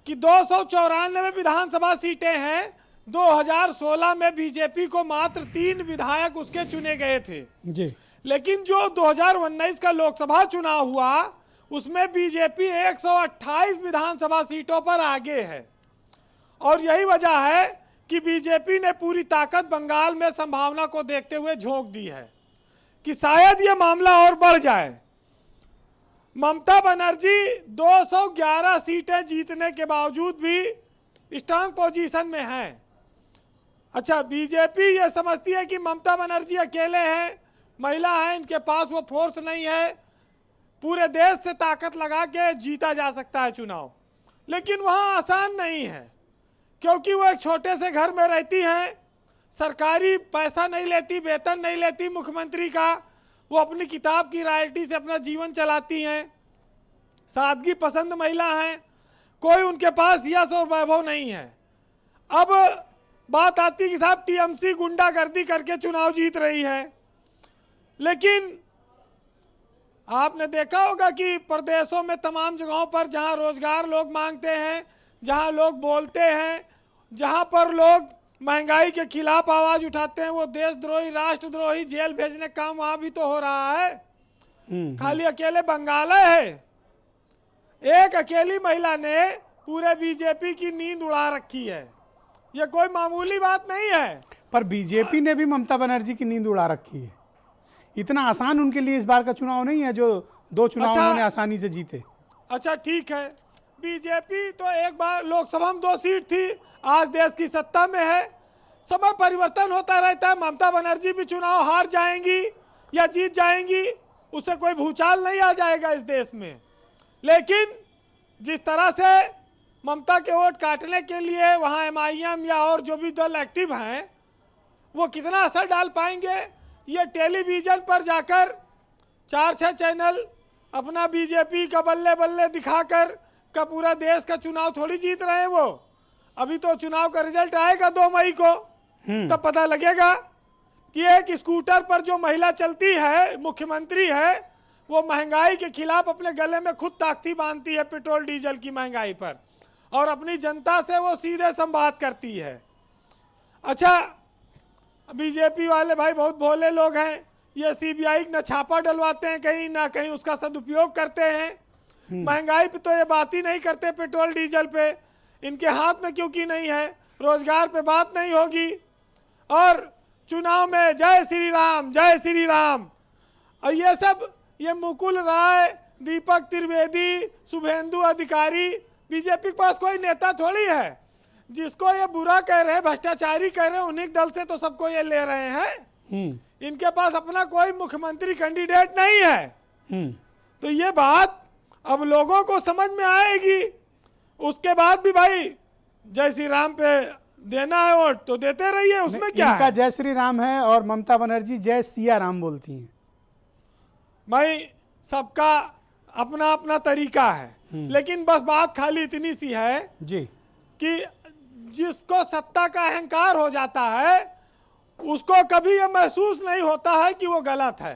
कि 294 विधानसभा सीटें हैं। 2016 में बीजेपी को मात्र 3 विधायक उसके चुने गए थे जी। लेकिन जो 2019 का लोकसभा चुनाव हुआ उसमें बीजेपी 128 विधानसभा सीटों पर आगे है। और यही वजह है कि बीजेपी ने पूरी ताकत बंगाल में संभावना को देखते हुए झोंक दी है कि शायद ये मामला और बढ़ जाए। ममता बनर्जी 211 सीटें जीतने के बावजूद भी स्ट्रांग पोजीशन में हैं। अच्छा, बीजेपी ये समझती है कि ममता बनर्जी अकेले हैं, महिला हैं, इनके पास वो फोर्स नहीं है, पूरे देश से ताकत लगा के जीता जा सकता है चुनाव। लेकिन वहाँ आसान नहीं है क्योंकि वो एक छोटे से घर में रहती हैं, सरकारी पैसा नहीं लेती, वेतन नहीं लेती मुख्यमंत्री का, वो अपनी किताब की रॉयल्टी से अपना जीवन चलाती हैं, सादगी पसंद महिला हैं, कोई उनके पास यश और वैभव नहीं है। अब बात आती है कि साहब टीएमसी गुंडागर्दी करके चुनाव जीत रही है, लेकिन आपने देखा होगा कि प्रदेशों में तमाम जगहों पर जहां रोजगार लोग मांगते हैं, जहां लोग बोलते हैं, जहां पर लोग महंगाई के खिलाफ आवाज उठाते हैं, वो देशद्रोही, राष्ट्रद्रोही जेल भेजने का काम वहां भी तो हो रहा है। खाली अकेले बंगाल है, एक अकेली महिला ने पूरे बीजेपी की नींद उड़ा रखी है। ये कोई मामूली बात नहीं है। पर बीजेपी ने भी ममता बनर्जी की नींद उड़ा रखी है। इतना आसान उनके लिए इस बार का चुनाव नहीं है जो 2 चुनाव उन्होंने आसानी से जीते। अच्छा ठीक है, बीजेपी तो एक बार लोकसभा में 2 सीट थी, आज देश की सत्ता में है। समय परिवर्तन होता रहता है, ममता बनर्जी भी चुनाव हार जाएंगी या जीत जाएंगी, उससे कोई भूचाल नहीं आ जाएगा इस देश में। लेकिन जिस तरह से ममता के वोट काटने के लिए वहाँ एमआईएम या और जो भी दल एक्टिव हैं वो कितना असर डाल पाएंगे, ये टेलीविज़न पर जाकर 4-6 चैनल अपना बीजेपी का बल्ले बल्ले दिखाकर का पूरा देश का चुनाव थोड़ी जीत रहे हैं वो। अभी तो चुनाव का रिजल्ट आएगा 2 मई को, तब पता लगेगा कि एक स्कूटर पर जो महिला चलती है, मुख्यमंत्री है, वो महंगाई के खिलाफ अपने गले में खुद ताकती बांधती है पेट्रोल डीजल की महंगाई पर, और अपनी जनता से वो सीधे संवाद करती है। अच्छा, बीजेपी वाले भाई बहुत भोले लोग हैं, ये सीबीआई न छापा डलवाते हैं कहीं ना कहीं, उसका सदुपयोग करते हैं। महंगाई पे तो ये बात ही नहीं करते, पेट्रोल डीजल पे इनके हाथ में क्योंकि नहीं है, रोजगार पे बात नहीं होगी, और चुनाव में जय श्री राम जय श्री राम, और ये सब ये मुकुल राय, दीपक त्रिवेदी, शुभेंदु अधिकारी, बीजेपी के पास कोई नेता थोड़ी है। जिसको ये बुरा कह रहे हैं, भ्रष्टाचारी कह रहे हैं, उन्हीं दल से तो सबको ये ले रहे हैं। इनके पास अपना कोई मुख्यमंत्री कैंडिडेट नहीं है। तो ये बात अब लोगों को समझ में आएगी। उसके बाद भी भाई जय श्री राम पे देना है वोट तो देते रहिए, उसमें क्या इनका है। जय श्री राम है और ममता बनर्जी जय सिया राम बोलती हैं। भाई सबका अपना अपना तरीका है, लेकिन बस बात खाली इतनी सी है जी कि जिसको सत्ता का अहंकार हो जाता है उसको कभी ये महसूस नहीं होता है कि वो गलत है,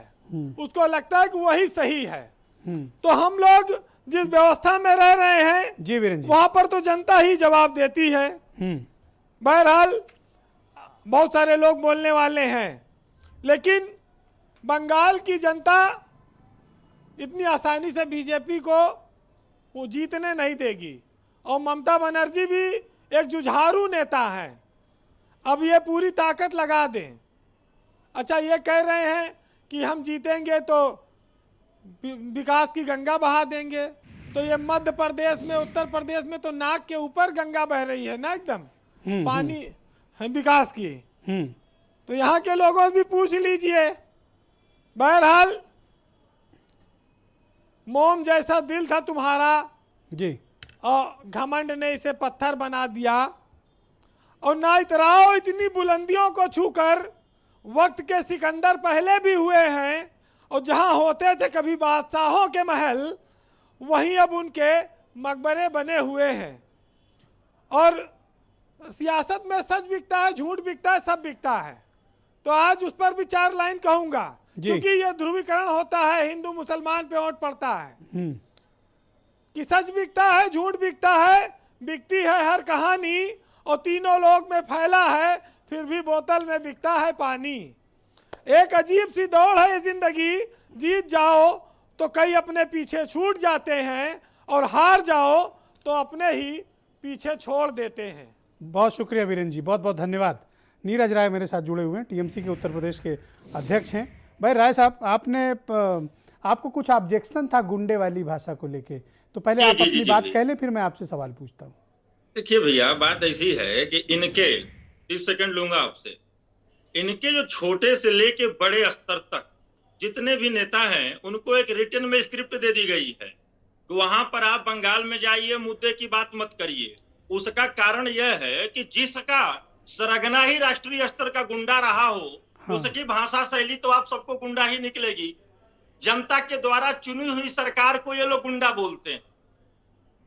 उसको लगता है कि वही सही है। तो हम लोग जिस व्यवस्था में रह रहे हैं जी वीरेंद्र जी, वहां पर तो जनता ही जवाब देती है। बहरहाल बहुत सारे लोग बोलने वाले हैं, लेकिन बंगाल की जनता इतनी आसानी से बीजेपी को वो जीतने नहीं देगी। और ममता बनर्जी भी एक जुझारू नेता है, अब ये पूरी ताकत लगा दें। अच्छा, ये कह रहे हैं कि हम जीतेंगे तो विकास की गंगा बहा देंगे, तो ये मध्य प्रदेश में, उत्तर प्रदेश में तो नाक के ऊपर गंगा बह रही है ना, एकदम पानी है विकास की। तो यहाँ के लोगों से भी पूछ लीजिए। बहरहाल, मोम जैसा दिल था तुम्हारा जी, और घमंड ने इसे पत्थर बना दिया। और ना इतराओ इतनी बुलंदियों को छूकर, वक्त के सिकंदर पहले भी हुए हैं, और जहां होते थे कभी बादशाहों के महल, वहीं अब उनके मकबरे बने हुए हैं। और सियासत में सच बिकता है, झूठ बिकता है, सब बिकता है। तो आज उस पर भी 4 लाइन कहूंगा, क्योंकि यह ध्रुवीकरण होता है, हिंदू मुसलमान पे वोट पड़ता है कि सच बिकता है, झूठ बिकता है, बिकती है हर कहानी, और तीनों लोग में फैला है, फिर भी बोतल में बिकता है पानी। एक अजीब सी दौड़ है ये जिंदगी, जीत जाओ तो कई अपने पीछे छूट जाते हैं, और हार जाओ तो अपने ही पीछे छोड़ देते हैं। बहुत शुक्रिया वीरेंद्र जी, बहुत बहुत धन्यवाद। नीरज राय मेरे साथ जुड़े हुए हैं, टीएमसी के उत्तर प्रदेश के अध्यक्ष हैं। भाई राय साहब, आपको कुछ ऑब्जेक्शन था गुंडे वाली भाषा को लेके, तो पहले आप अपनी बात कह लें, फिर मैं आपसे सवाल पूछता हूँ। देखिए भैया, बात ऐसी है कि इनके 30 सेकंड लूंगा आपसे। इनके जो छोटे से लेके बड़े स्तर तक जितने भी नेता हैं, उनको एक रिटन में स्क्रिप्ट दे दी गई है कि वहां पर आप बंगाल में जाइए, मुद्दे की बात मत करिए। उसका कारण यह है कि जिसका सरगना ही राष्ट्रीय स्तर का गुंडा रहा हो, उसकी भाषा शैली तो आप सबको गुंडा ही निकलेगी। जनता के द्वारा चुनी हुई सरकार को ये लोग गुंडा बोलते हैं,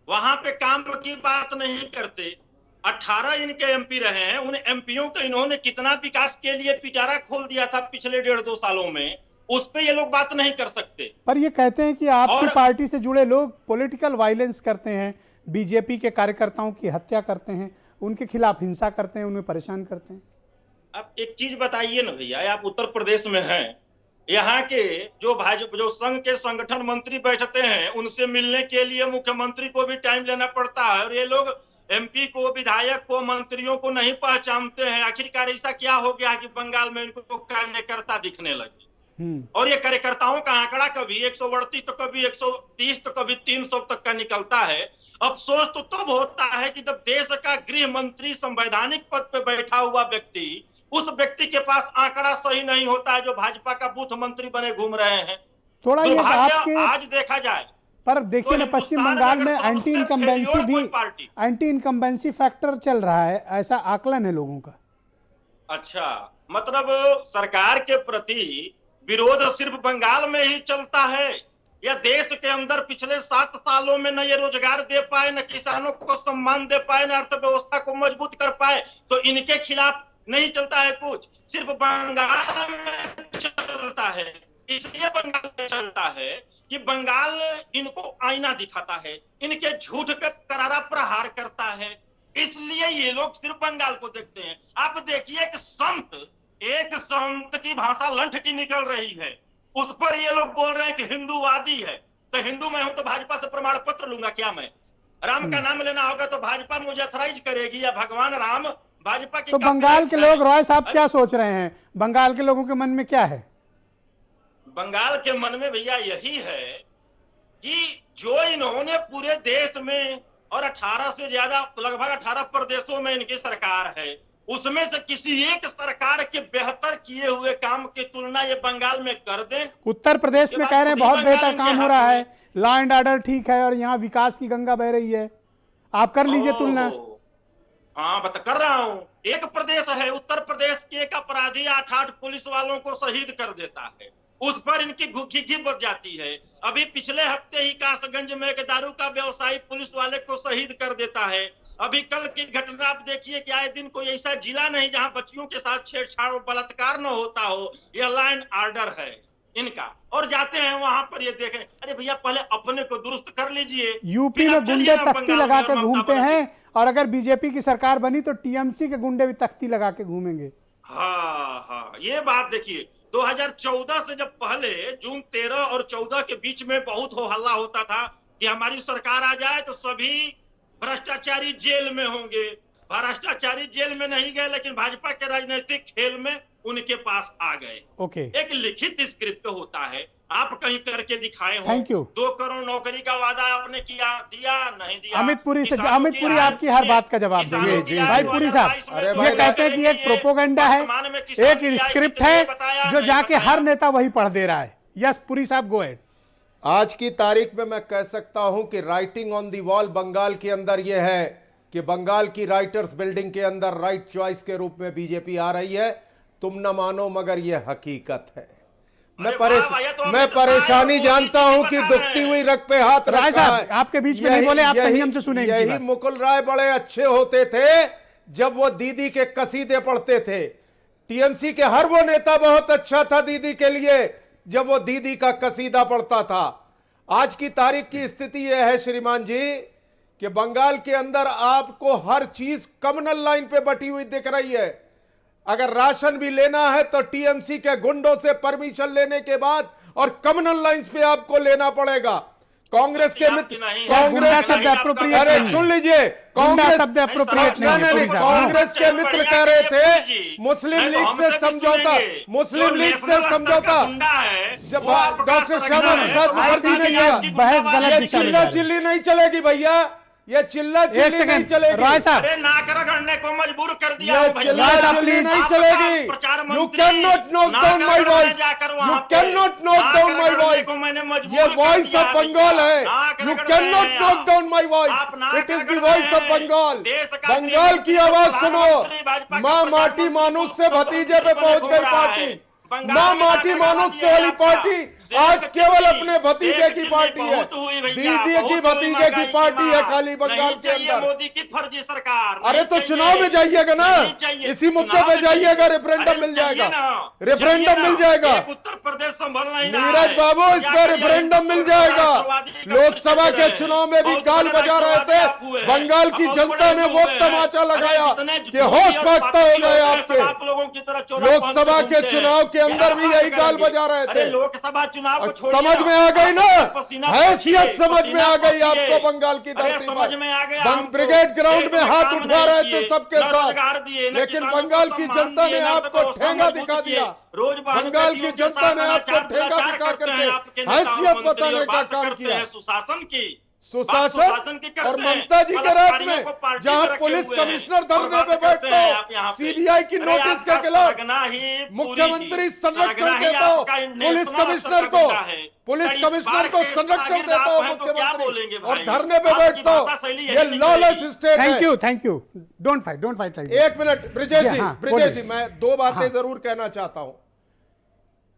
वहां पे काम की बात नहीं करते। 18 इनके एमपी रहे हैं, उन एमपीओं को इन्होंने कितना विकास के लिए पिटारा खोल दिया था पिछले 1.5-2 सालों में, उस पे ये लोग बात नहीं कर सकते। पर ये कहते हैं कि आपकी पार्टी से जुड़े लोग पॉलिटिकल वायलेंस करते हैं, बीजेपी के कार्यकर्ताओं की हत्या करते हैं, उनके खिलाफ हिंसा करते हैं, उन्हें परेशान करते हैं। अब एक चीज बताइए ना भैया, आप उत्तर प्रदेश में हैं, यहाँ के जो संघ के संगठन मंत्री बैठते हैं, उनसे मिलने के लिए मुख्यमंत्री को भी टाइम लेना पड़ता है, और ये लोग एमपी को, विधायक को, मंत्रियों को नहीं पहचानते हैं। आखिरकार ऐसा क्या हो गया कि बंगाल में इनको कार्यकर्ता दिखने लगे? और ये कार्यकर्ताओं का आंकड़ा कभी 138 तो कभी 130 तो कभी 300 तक का निकलता है। अफसोस तो तब होता है कि जब देश का गृह मंत्री संवैधानिक पद पे बैठा हुआ व्यक्ति, उस व्यक्ति के पास आंकड़ा सही नहीं होता है, जो भाजपा का बूथ मंत्री बने घूम रहे हैं। थोड़ा ये आपके आज देखा जाए, पर देखिए ना, पश्चिम बंगाल में एंटी इनकम्बेंसी फैक्टर चल रहा है, ऐसा आकलन है लोगों का। अच्छा, मतलब सरकार के प्रति विरोध सिर्फ बंगाल में ही चलता है, या देश के अंदर पिछले 7 सालों में न ये रोजगार दे पाए, न किसानों को सम्मान दे पाए, न अर्थव्यवस्था को मजबूत कर पाए, तो इनके खिलाफ नहीं चलता है कुछ? सिर्फ बंगाल में चलता है। इसलिए बंगाल में चलता है कि बंगाल इनको आईना दिखाता है, इनके झूठ पे करारा प्रहार करता है, इसलिए ये लोग सिर्फ बंगाल को देखते हैं। आप देखिए एक संत की भाषा लंठ की निकल रही है, उस पर ये लोग बोल रहे हैं कि हिंदूवादी है। तो हिंदू मैं हूं तो भाजपा से प्रमाण पत्र लूंगा क्या? मैं राम का नाम लेना होगा तो भाजपा मुझे अथराइज करेगी, या भगवान राम भाजपा की? तो बंगाल के लोग, रॉय साहब, क्या सोच रहे हैं? बंगाल के लोगों के मन में क्या है? बंगाल के मन में भैया यही है कि जो इन्होंने पूरे देश में, और 18 से ज्यादा, लगभग 18 प्रदेशों में इनकी सरकार है, उसमें से किसी एक सरकार के बेहतर किए हुए काम की तुलना ये बंगाल में कर दें। उत्तर प्रदेश में कह रहे हैं बहुत बेहतर काम हो रहा है, लॉ एंड ऑर्डर ठीक है, और यहाँ विकास की गंगा बह रही है। आप कर लीजिए तुलना। हाँ, कर रहा हूँ। एक प्रदेश है उत्तर प्रदेश के, एक अपराधी 8 पुलिस वालों को शहीद कर देता है, उस पर इनकी घी बच जाती है। अभी पिछले हफ्ते ही कासगंज में एक दारू का व्यवसायी पुलिस वाले को शहीद कर देता है। अभी कल की घटना आप देखिए कि आए दिन कोई ऐसा जिला नहीं जहां बच्चियों के साथ छेड़छाड़ और बलात्कार न होता हो। यह लॉ एंड ऑर्डर है इनका। और जाते हैं वहां पर ये देखें, अरे भैया पहले अपने को दुरुस्त कर लीजिए। यूपी में गुंडे तख्ती लगा के घूमते हैं, और अगर बीजेपी की सरकार बनी तो टीएमसी के गुंडे भी तख्ती लगा के घूमेंगे। हाँ, ये बात देखिए, 2014 से जब पहले जून 13 और 14 के बीच में बहुत हो हल्ला होता था कि हमारी सरकार आ जाए तो सभी भ्रष्टाचारी जेल में होंगे। भ्रष्टाचारी जेल में नहीं गए, लेकिन भाजपा के राजनीतिक खेल में उनके पास आ गए। ओके, एक लिखित स्क्रिप्ट होता है, आप कहीं करके दिखाए हो। Thank you. 2 करोड़ नौकरी का वादा आपने किया, दिया नहीं दिया। अमित पुरी से, किसानों अमित की पुरी आय आपकी हर बात का जवाब किसानों देंगे। की आय भाई पुरी 2022 साहब, में ये कहते हैं कि एक प्रोपोगंडा है, वर्तमान में किसान एक की आय स्क्रिप्ट कितनी है बताया, जो नहीं जाके बताया। हर नेता वही पढ़ दे रहा है। यस पुरी साहब, गो एहेड। आज की तारीख में मैं कह सकता हूं कि writing on the wall Bengal के अंदर यह है कि बंगाल की राइटर्स बिल्डिंग के अंदर राइट चॉइस के रूप में बीजेपी आ रही है। तुम न मानो मगर यह हकीकत है। मैं परेशानी जानता हूं कि दुखती हुई रग पे हाथ राय रखा साहब, है। आपके बीच में नहीं बोले, आप संयम से सुनेंगे। यही मुकुल राय बड़े अच्छे होते थे जब वो दीदी के कसीदे पढ़ते थे। टीएमसी के हर वो नेता बहुत अच्छा था दीदी के लिए जब वो दीदी का कसीदा पढ़ता था। आज की तारीख की स्थिति यह है श्रीमान जी कि बंगाल के अंदर आपको हर चीज कम्युनल लाइन पे बटी हुई दिख रही है। अगर राशन भी लेना है तो टीएमसी के गुंडों से परमिशन लेने के बाद और कम्युनल लाइंस पे आपको लेना पड़ेगा। कांग्रेस के मित्र, गुंडा शब्द appropriate अरे नहीं है। सुन लीजिए, गुंडा कांग्रेस शब्द appropriate नहीं है, नहीं, पुरी साहब। कांग्रेस के मित्र कह रहे थे मुस्लिम लीग से समझौता, मुस्लिम लीग से समझौता जब डॉक्टर श्यामा प्रसाद मुखर्जी ने किया। बहस गलत दिशा में जा चिल्ला रही है। चिल्ली नहीं चलेगी भैया, ये चिल्ला एक चिल्ली नहीं सेकंड, चलेगी। राय साहब, अरे नाक रगड़ने को मजबूर कर दिया ये हो भैया। चिल्ला चिल्ली नहीं चलेगी। You cannot knock down my voice. You cannot knock down my voice. ये वॉइस ऑफ बंगाल है। You cannot knock down my voice. It is the voice of Bengal. Bengal की आवाज सुनो। माँ माटी मानुष से भतीजे पे पहुंच गई पार्टी। माँ माटी मानुष से वाली पार्टी आज केवल अपने भतीजे की पार्टी है, दीदी की भतीजे की पार्टी है खाली बंगाल के अंदर। मोदी की फर्जी सरकार। अरे तो चुनाव में जाइएगा ना, इसी मुद्दे पे जाइएगा, रेफरेंडम मिल जाएगा, रेफरेंडम मिल जाएगा। उत्तर प्रदेश संभल नहीं। नीरज बाबू, इस पर रेफरेंडम मिल जाएगा। लोकसभा के चुनाव में भी गाल बजा रहे थे, बंगाल की जनता ने वो तमाचा लगाया कि होश फाख्ता हो गए आपके। लोकसभा के चुनाव के अंदर भी यही गाल बजा रहे थे। लोकसभा चुनाव को समझ में आ गई ना, हैसियत समझ में आ गई आपको बंगाल की धरती पर। ब्रिगेड ग्राउंड में हाथ उठा रहे थे सबके साथ, लेकिन बंगाल की जनता ने आपको ठेंगा दिखा दिया। बंगाल की जनता ने आपको ठेंगा दिखा करके हैसियत बताने का काम किया। सुशासन की सुशासन और ममता जी के राज में जहां पुलिस कमिश्नर धरने पे बैठते हो, सीबीआई की नोटिस के खिलाफ मुख्यमंत्री संरक्षण देता हो पुलिस कमिश्नर को, पुलिस कमिश्नर को संरक्षण देता हो मुख्यमंत्री, और धरने पे बैठता हो। ये लॉलेस स्टेट है। Thank you, don't fight. एक मिनट ब्रिजेश जी, हाँ, ब्रिजेश जी, मैं दो बातें हाँ। जरूर कहना चाहता हूं।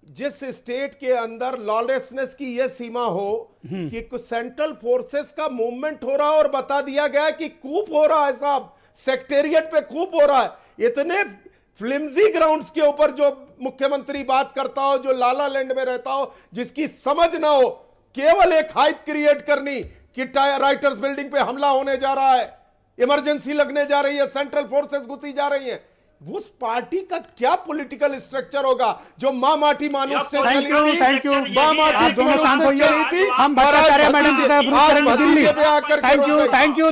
जिस स्टेट के अंदर लॉलेसनेस की यह सीमा हो कि कुछ सेंट्रल फोर्सेस का मूवमेंट हो रहा है और बता दिया गया कि कूप हो रहा है साहब, सेक्रेटेरिएट पे कूप हो रहा है, इतने फ्लिम्जी ग्राउंड्स के ऊपर जो मुख्यमंत्री बात करता हो, जो लाला लैंड में रहता हो, जिसकी समझ ना हो, केवल एक हाइप क्रिएट करनी कि राइटर्स बिल्डिंग पे हमला होने जा रहा है, इमरजेंसी लगने जा रही है, सेंट्रल फोर्सेस घुसी जा रही है। उस पार्टी का क्या पॉलिटिकल स्ट्रक्चर होगा जो माँ माटी मानुष से थैंक यू, माँ माटी आप दोनों शांत होइए। चली थी, हम भट्टाचार्य मैडम की तरफ रुख करेंगे Delhi. Thank you,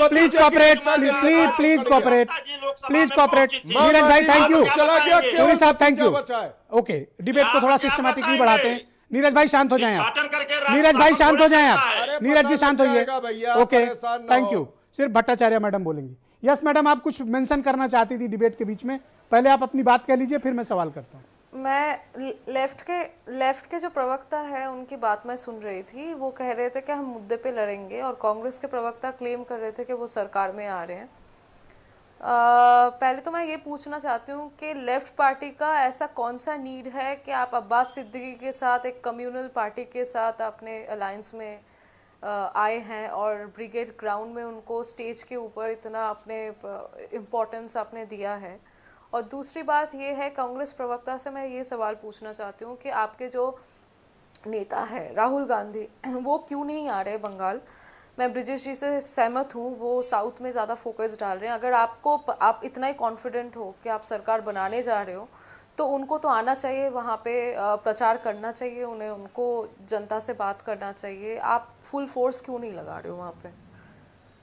please cooperate, please cooperate. Neeraj भाई थैंक यू, पुरी साहब थैंक यू। ओके, डिबेट को थोड़ा सिस्टमैटिकली बढ़ाते हैं। नीरज भाई शांत हो जाएं आप, नीरज भाई शांत हो जाएं आप, नीरज जी शांत होइए। Okay, thank you. सिर्फ भट्टाचार्य मैडम बोलेंगी। यस मैडम, आप कुछ मेंशन करना चाहती थी डिबेट के बीच में, पहले आप अपनी बात कह लीजिए, फिर मैं सवाल करता हूँ। मैं लेफ्ट के जो प्रवक्ता है उनकी बात मैं सुन रही थी। वो कह रहे थे कि हम मुद्दे पे लड़ेंगे, और कांग्रेस के प्रवक्ता क्लेम कर रहे थे कि वो सरकार में आ रहे हैं। पहले तो मैं ये पूछना चाहती हूँ कि लेफ्ट पार्टी का ऐसा कौन सा नीड है कि आप अब्बास सिद्दीकी के साथ एक कम्युनल पार्टी के साथ अपने अलायंस में आए हैं, और ब्रिगेड ग्राउंड में उनको स्टेज के ऊपर इतना अपने इम्पोर्टेंस आपने दिया है। और दूसरी बात ये है, कांग्रेस प्रवक्ता से मैं ये सवाल पूछना चाहती हूँ कि आपके जो नेता है राहुल गांधी, वो क्यों नहीं आ रहे बंगाल? मैं ब्रिजेश जी से सहमत हूँ, वो साउथ में ज़्यादा फोकस डाल रहे हैं। अगर आप इतना ही कॉन्फिडेंट हो कि आप सरकार बनाने जा रहे हो, तो उनको तो आना चाहिए वहाँ पे, प्रचार करना चाहिए उन्हें, उनको जनता से बात करना चाहिए। आप फुल फोर्स क्यों नहीं लगा रहे हो वहाँ पे?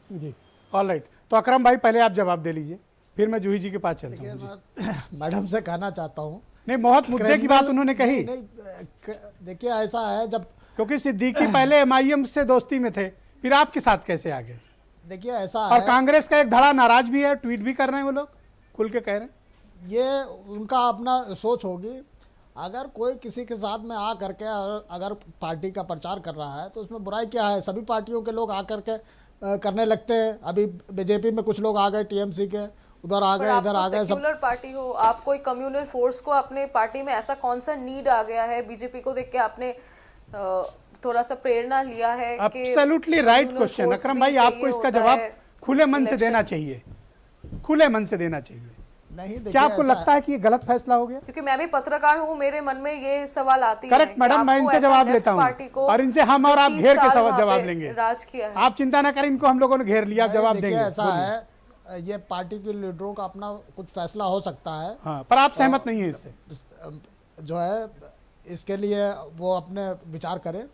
जी ऑल राइट। तो अकरम भाई पहले आप जवाब दे लीजिए, फिर मैं जूही जी के पास चलता हूँ। मैं मैडम से कहना चाहता हूँ, नहीं बहुत मुद्दे की बात उन्होंने कही। नहीं देखिए ऐसा है, जब क्योंकि सिद्दीकी पहले एमआईएम से दोस्ती में थे, फिर आपके साथ कैसे आ गए? देखिए ऐसा और है, कांग्रेस का एक धड़ा नाराज भी है, ट्वीट भी कर रहे हैं वो लोग, खुल के कह रहे हैं। ये उनका अपना सोच होगी। अगर कोई किसी के साथ में आ करके अगर पार्टी का प्रचार कर रहा है तो उसमें बुराई क्या है? सभी पार्टियों के लोग आ करके करने लगते हैं। अभी बीजेपी में कुछ लोग आ गए, टीएमसी के उधर आ गए, इधर आ गए। सेक्युलर पार्टी हो आप, कोई कम्युनल फोर्स को अपने पार्टी में ऐसा कौन सा नीड आ गया है? बीजेपी को देख के आपने थोड़ा सा प्रेरणा लिया है कि एब्सोल्युटली राइट क्वेश्चन अकरम भाई, आपको इसका जवाब खुले मन से देना चाहिए, खुले मन से देना चाहिए। नहीं, क्या आपको लगता है कि ये गलत फैसला हो गया? क्योंकि मैं भी पत्रकार हूँ, मेरे मन में ये सवाल आती है। करेक्ट मैडम, मैं इनसे जवाब लेता हूँ और इनसे हम और आप घेर के जवाब लेंगे। राज किया है, आप चिंता ना करें, इनको हम लोगों ने घेर लिया, आप जवाब देंगे। ऐसा है, ये पार्टी के लीडरों का अपना कुछ फैसला हो सकता है। हाँ, पर आप सहमत नहीं है इससे? जो है इसके लिए वो अपने विचार करें।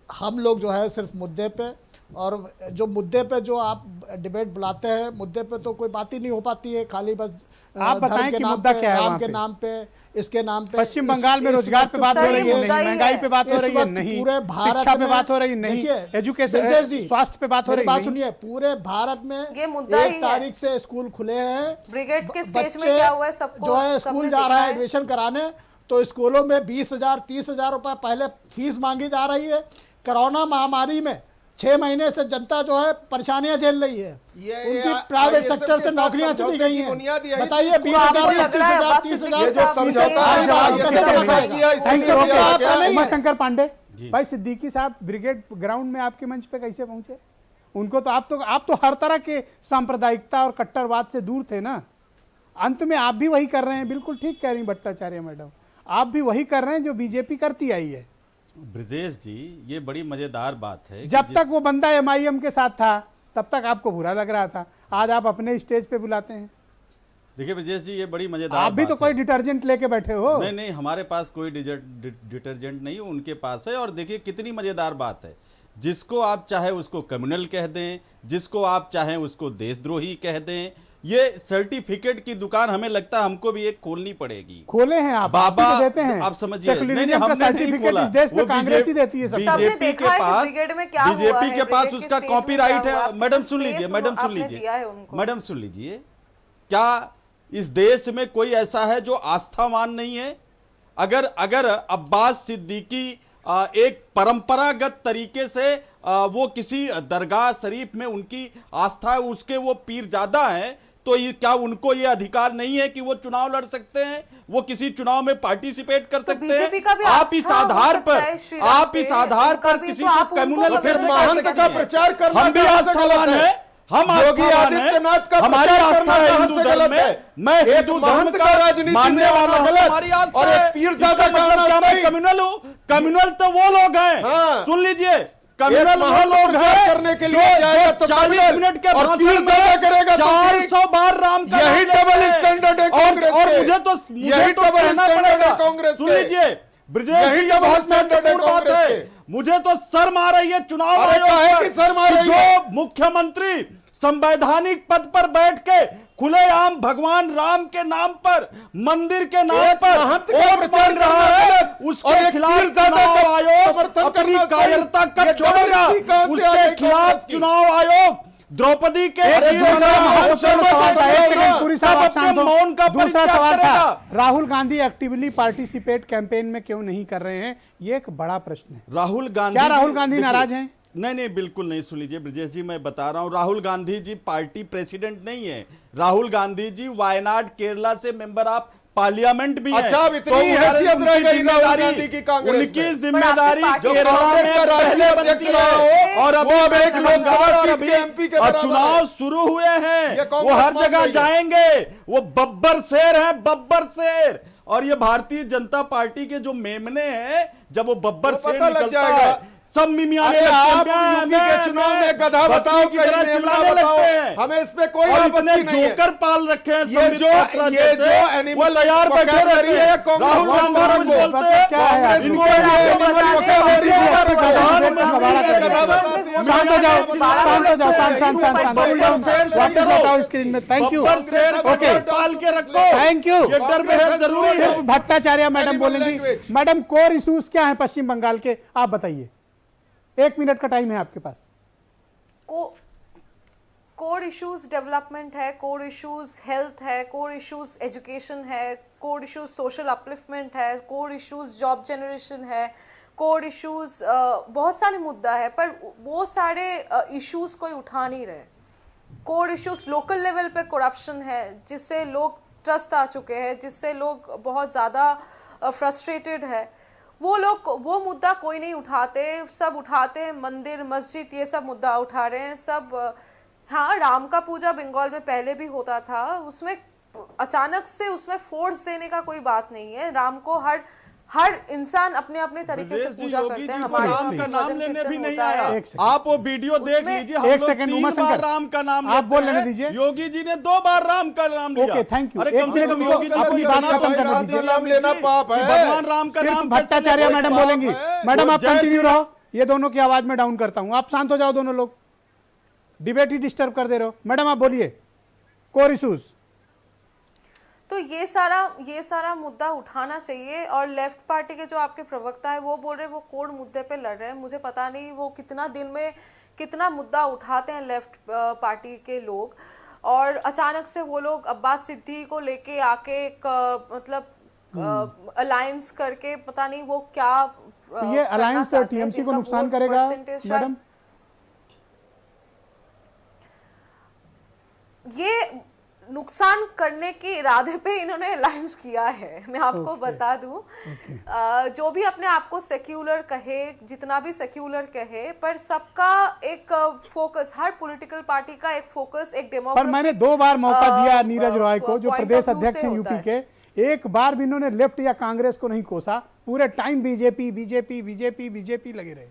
हम लोग जो है सिर्फ मुद्दे पे, और जो मुद्दे पे जो आप डिबेट बुलाते हैं, मुद्दे पे तो कोई बात ही नहीं हो पाती है। खाली बस आप बताएं कि मुद्दा क्या है? राम के नाम पे, इसके नाम पे, पश्चिम बंगाल में रोजगार पे बात हो रही है, महंगाई पे बात हो रही है, नहीं पूरे भारत शिक्षा पे बात हो रही है, नहीं एजुकेशन स्वास्थ्य पे बात हो रही है। बात सुनिए, पूरे भारत में 1 तारीख से स्कूल खुले हैं। ब्रिगेड के स्टेज में क्या हुआ है? सबको जो है स्कूल जा रहा है एडमिशन कराने, तो स्कूलों में 20,000 30,000 रुपए पहले फीस मांगी जा रही है। कोरोना महामारी में 6 महीने से जनता जो है परेशानियां झेल रही है। उनकी प्राइवेट सेक्टर से नौकरियां चली गई हैं। बताइए 20,000 25,000 30,000 शंकर पांडे भाई, सिद्दीकी साहब ब्रिगेड ग्राउंड में आपके मंच पे कैसे पहुंचे? उनको तो आप तो हर तरह के सांप्रदायिकता और कट्टरवाद से दूर थे ना। अंत में आप भी वही कर रहे हैं, बिल्कुल ठीक कह रही भट्टाचार्य मैडम, आप भी वही कर रहे हैं जो बीजेपी करती आई है। ब्रजेश जी, ये बड़ी मजेदार बात है। जब तक वो बंदा एमआईएम के साथ था तब तक आपको बुरा लग रहा था, आज आप अपने स्टेज पे बुलाते हैं। देखिए ब्रजेश जी, ये बड़ी मजेदार आप भी तो कोई डिटर्जेंट लेके बैठे हो। नहीं नहीं, हमारे पास कोई डिटर्जेंट नहीं, उनके पास है। और देखिए कितनी मजेदार बात है, जिसको आप चाहे उसको कम्युनल कह दें, जिसको आप चाहें उसको देशद्रोही कह दें। ये सर्टिफिकेट की दुकान हमें लगता है हमको भी एक खोलनी पड़ेगी। खोले हैं आप, बाबा तो देते हैं। आप समझिए, हमने सर्टिफिकेट इस देश में कांग्रेस ही देती है। बीजेपी के पास उसका कॉपीराइट है। मैडम सुन लीजिए, मैडम सुन लीजिए, क्या इस देश में कोई ऐसा है जो आस्थावान नहीं है? अगर अब्बास सिद्दीकी एक परंपरागत तरीके से वो किसी दरगाह शरीफ में उनकी आस्था है, उसके वो पीरजादा हैं, तो ये क्या उनको ये अधिकार नहीं है कि वो चुनाव लड़ सकते हैं, वो किसी चुनाव में पार्टिसिपेट कर सकते हैं? आप इस आधार पर किसी को कम्युनल का प्रचार करना हम भी आस्थावान है, हम योगी आदित्यनाथ का हमारी आस्था है हिंदू धर्म में। मैं हिंदू धर्म का राजनीति मानने वाला हूं, हमारी आस्था है। पीरजादा क्या मैं कम्युनल हूं? कम्युनल तो वो लोग हैं, सुन लीजिए, कम्युनल वो लोग हैं करने के लिए जाएगा तो 40 मिनट के भाषण में करेगा 400 बार राम का यही डबल स्टैंडर्ड है कांग्रेस और मुझे तो कहना पड़ेगा। सुन लीजिए ब्रजेश जी, ये बहुत महत्वपूर्ण बात है। मुझे तो शर्म आ रही है चुनाव आयोग पर, जो मुख्यमंत्री संवैधानिक पद पर बैठ के खुलेआम भगवान राम के नाम पर, मंदिर के नाम पर वोट मांग रहा है, उसके खिलाफ चुनाव आयोग अपनी कायरता कब छोड़ेगा? उसके खिलाफ चुनाव आयोग द्रौपदी के दूसरा सवाल था, Rahul Gandhi actively participate campaign में क्यों नहीं कर रहे हैं? ये एक बड़ा प्रश्न है। राहुल गांधी नाराज हैं? नहीं, बिल्कुल नहीं। सुन लीजिए ब्रजेश जी, मैं बता रहा हूं, राहुल गांधी जी पार्टी प्रेसिडेंट नहीं है। राहुल गांधी जी वायनाड केरला से मेंबर ऑफ पार्लियामेंट भी है। अच्छा, इतनी हैसियत रह गई राहुल गांधी की कांग्रेस में। उनकी जिम्मेदारी केरला में पहले बनती है, और अभी एक लोकसभा और चुनाव शुरू हुए हैं, वो हर जगह जाएंगे। वो बब्बर शेर हैं, बब्बर शेर। और ये भारतीय जनता पार्टी के जो मेमने हैं, जब वो बब्बर शेर निकलता है, सब मिमियाने आप लगते हैं। यूपी के चुनाव में गधा बताओ, की तरह कहीं चिल्लाने मेमना बताओ, लगते हैं। हमें इस पे कोई और आपत्ति इतने नहीं है। जोकर पाल रखे हैं ये जो एनिमल वो तैयार बैठे रहते हैं। राहुल गांधी कुछ बोलते हैं, इनको शांत हो जाओ, शांत हो जाओ, शांत स्क्रीन में। थैंक यू, ओके, पाल के रखो, थैंक यू। ये डर बेहद जरूरी है। भट्टाचार्य मैडम बोलेंगी। मैडम, कोर इश्यूज क्या है पश्चिम बंगाल के, आप बताइए, 1 मिनट का टाइम है आपके पास। कोर इश्यूज डेवलपमेंट है, कोर इश्यूज हेल्थ है, कोर इश्यूज एजुकेशन है, कोर इश्यूज सोशल अपलिफ्टमेंट है, कोर इश्यूज जॉब जनरेशन है, कोर इश्यूज बहुत सारे मुद्दा है, पर वो सारे इश्यूज कोई उठा नहीं रहे। कोर इश्यूज लोकल लेवल पे करप्शन है, जिससे लोग ट्रस्ट आ चुके हैं, जिससे लोग बहुत ज़्यादा फ्रस्ट्रेटेड है। वो मुद्दा कोई नहीं उठाते, सब उठाते हैं मंदिर मस्जिद, ये सब मुद्दा उठा रहे हैं सब। हाँ, राम का पूजा बंगाल में पहले भी होता था, उसमें अचानक से उसमें फोर्स देने का कोई बात नहीं है। राम को हर इंसान अपने अपने तरीके से पूजा करते हैं। हमारे राम का नाम लेने भी नहीं आया। एक सेकंड। आप वो वीडियो देख लीजिए। एक सेकंड, उमा शंकर, राम का नाम आप बोल लेने दीजिए। योगी जी ने 2 बार राम का नाम लिया। Okay, thank you. अरे एक कम से मिनट कम उनको योगी जी को अपनी बात खत्म करने दीजिए। नाम लेना पाप है। भगवान राम का सिर्फ नाम भट्टाचार्य मैडम बोलेंगी। मैडम, आप जय कंटिन्यू श्री रहो, ये दोनों की आवाज में डाउन करता हूं। आप शांत हो जाओ, दोनों लोग डिबेट ही डिस्टर्ब कर दे रहे हो। मैडम, आप बोलिए, कोर इश्यूज। तो ये सारा मुद्दा उठाना चाहिए। और लेफ्ट पार्टी के जो आपके प्रवक्ता है वो बोल रहे हैं वो कोर मुद्दे पे लड़ रहे हैं। मुझे पता नहीं वो कितना दिन में कितना मुद्दा उठाते हैं लेफ्ट पार्टी के लोग, और अचानक से वो लोग अब्बास सिद्दीकी को लेके आके एक मतलब अलायंस करके पता नहीं वो क्या ये अलायंस टीएमसी को नुकसान करेगा मैडम? ये नुकसान करने के इरादे पे इन्होंने अलायंस किया है। मैं आपको बता दूं, जो भी अपने आप को सेक्युलर कहे, जितना भी सेक्युलर कहे, पर सबका एक फोकस, हर पॉलिटिकल पार्टी का एक फोकस, एक डेमोक्रेसी। पर मैंने 2 बार मौका दिया नीरज रॉय को, जो प्रदेश अध्यक्ष हैं यूपी के। एक बार भी इन्होंने लेफ्ट या कांग्रेस को नहीं कोसा। पूरे time BJP BJP BJP BJP लगे रहे,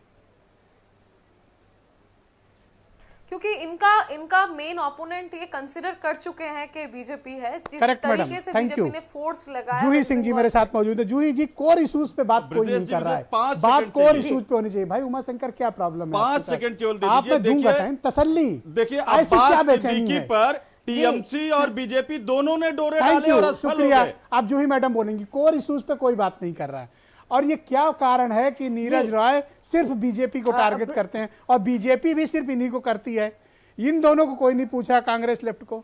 क्योंकि इनका मेन ओपोनेंट ये कंसिडर कर चुके हैं कि बीजेपी है। जिस तरीके से बीजेपी ने फोर्स लगाया। जूही सिंह जी मेरे साथ मौजूद है। जूही जी, कोर इश्यूज पे बात कोई नहीं कर रहा है, बात कोर इश्यूज पे होनी चाहिए। भाई उमा शंकर, क्या प्रॉब्लम है? 5 सेकंड केवल दे दीजिए, दूंगा टाइम, तसल्ली। देखिए, ऐसी क्या अब्बास बेचैनी सिद्दीकी है? पर टीएमसी और बीजेपी दोनों ने डोरे थैंक डाले और यू, असफल हो शुक्रिया। गए। आप जूही मैडम बोलेंगी, कोर इश्यूज पे कोई बात नहीं कर रहा है। और ये क्या कारण है कि नीरज रॉय सिर्फ बीजेपी को टारगेट करते हैं, और बीजेपी भी सिर्फ इन्हीं को करती है? इन दोनों को कोई नहीं पूछ रहा, कांग्रेस लेफ्ट को?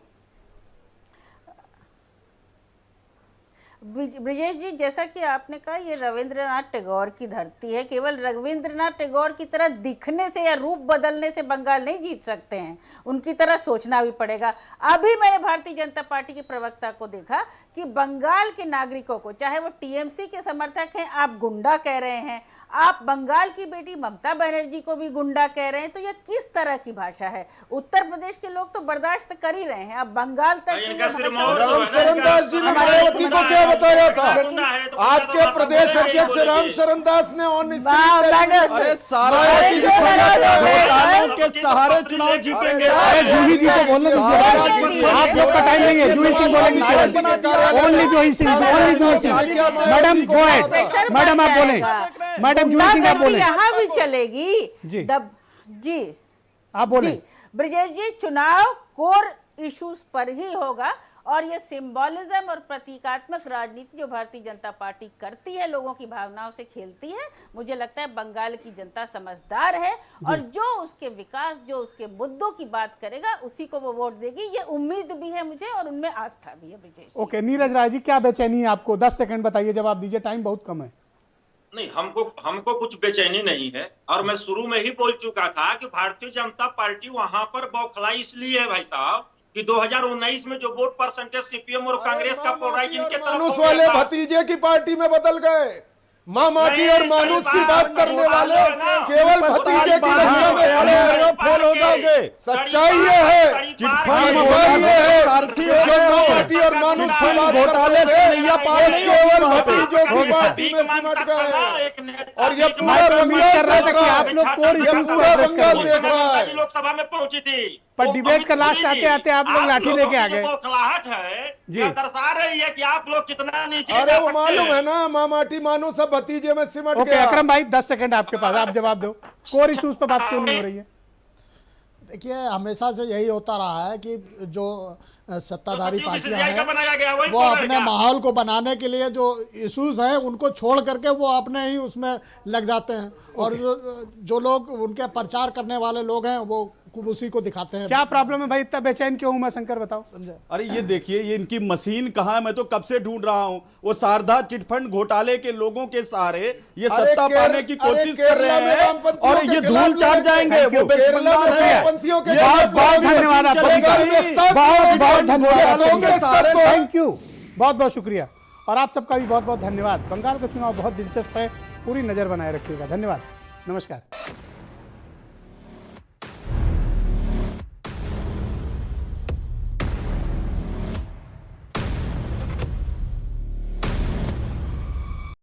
ब्रिजेश जी, जैसा कि आपने कहा, ये रविंद्रनाथ टैगोर की धरती है। केवल रविंद्रनाथ टैगोर की तरह दिखने से या रूप बदलने से बंगाल नहीं जीत सकते हैं, उनकी तरह सोचना भी पड़ेगा। अभी मैंने भारतीय जनता पार्टी के प्रवक्ता को देखा कि बंगाल के नागरिकों को, चाहे वो टीएमसी के समर्थक हैं, आप गुंडा कह रहे हैं, आप बंगाल की बेटी ममता बनर्जी को भी गुंडा कह रहे हैं। तो ये किस तरह की भाषा है? उत्तर प्रदेश के लोग तो बर्दाश्त कर ही रहे हैं, अब बंगाल तक रामचरण जी ने मायावती को क्या बताया था? आपके प्रदेश अध्यक्ष रामचरण दास ने ऑन के सहारे चुनाव जीतेंगे। जूही जी को बोलने दीजिए, आप लोग का टाइम नहीं है। जूही सिंह बोलेंगे, only Juhi Singh, only Juhi Singh. Madam go ahead, madam आप बोलें। मैडम जूही सिंह आप बोलें। यहाँ भी चलेगी जी, जी आप बोलें। ब्रिजेश जी, चुनाव कोर इश्यूज पर ही होगा, और ये सिंबॉलिज्म और प्रतीकात्मक राजनीति जो भारतीय जनता पार्टी करती है, लोगों की भावनाओं से खेलती है, मुझे लगता है बंगाल की जनता समझदार है, और जो उसके विकास, जो उसके मुद्दों की बात करेगा, उसी को वो वोट देगी। ये उम्मीद भी है मुझे, और उनमें आस्था भी है। ब्रिजेश ओके, नीरज राय जी, क्या बेचैनी है आपको? 10 सेकंड बताइए, जवाब दीजिए, टाइम बहुत कम है। नहीं, हमको कुछ बेचैनी नहीं है, और मैं शुरू में ही बोल चुका था कि भारतीय जनता पार्टी वहां पर बौखलाई इसलिए है भाई साहब कि 2019 में जो वोट परसेंटेज सीपीएम और कांग्रेस का पड़ रहा है, जिनके तरफ वाले भतीजे की पार्टी में बदल गए। माँ माटी और मानुस की बात करने वाले केवल भतीजे की फेल हो जाओगे। सच्चाई ये है, चिटफंड सारथी माँ माटी और मानुस की बात घोटाले से नैया पार नहीं होगी केवल वहाँ पे। भतीजों की पार्टी में सिमट गए और ये पूरा उम्मीद कर रहा था कि आप लोग कोर इश्यूज को पूरा एड्रेस बंगाल करेंगे, देख रहा है। लोकसभा में पहुंची थी, पर डिबेट का लास्ट आते आते आप लोग लाठी लेके आ गए। बौखलाहट है, यह दर्शा रही है कि आप लोग कितना नीचे अरे जा वो सकते मालूम हैं। है ना, माँ माटी मानो सब भतीजे में सिमट ओके गया। अकरम भाई 10 सेकंड आपके पास, आप जवाब दो। कोर इश्यूज पर बात क्यों नहीं हो रही है? देखिए हमेशा से यही होता रहा है कि जो सत्ताधारी तो पार्टियां BCCI का बनाया गया, हैं वही वो बोल अपने रहेगा। माहौल को बनाने के लिए जो इश्यूज हैं उनको छोड़ करके वो अपने ही उसमें लग जाते हैं और जो लोग उनके प्रचार करने वाले लोग हैं वो उसी को दिखाते हैं। क्या प्रॉब्लम है भाई, इतना बेचैन क्यों हूं मैं? शंकर बताओ। समझे? अरे ये देखिए, ये इनकी मशीन कहाँ है, मैं तो कब से ढूंढ रहा हूँ। वो शारदा चिटफंड घोटाले के लोगों के सहारे ये सत्ता पाने की कोशिश कर रहे हैं और ये धूल चाट जाएंगे। वो वेस्ट बंगाल है। बहुत बहुत धन्यवाद आपका, बहुत बहुत धन्यवाद, थैंक यू, बहुत बहुत शुक्रिया। और आप सबका भी बहुत बहुत धन्यवाद। बंगाल का चुनाव बहुत दिलचस्प है, पूरी नजर बनाए रखिएगा। धन्यवाद, नमस्कार।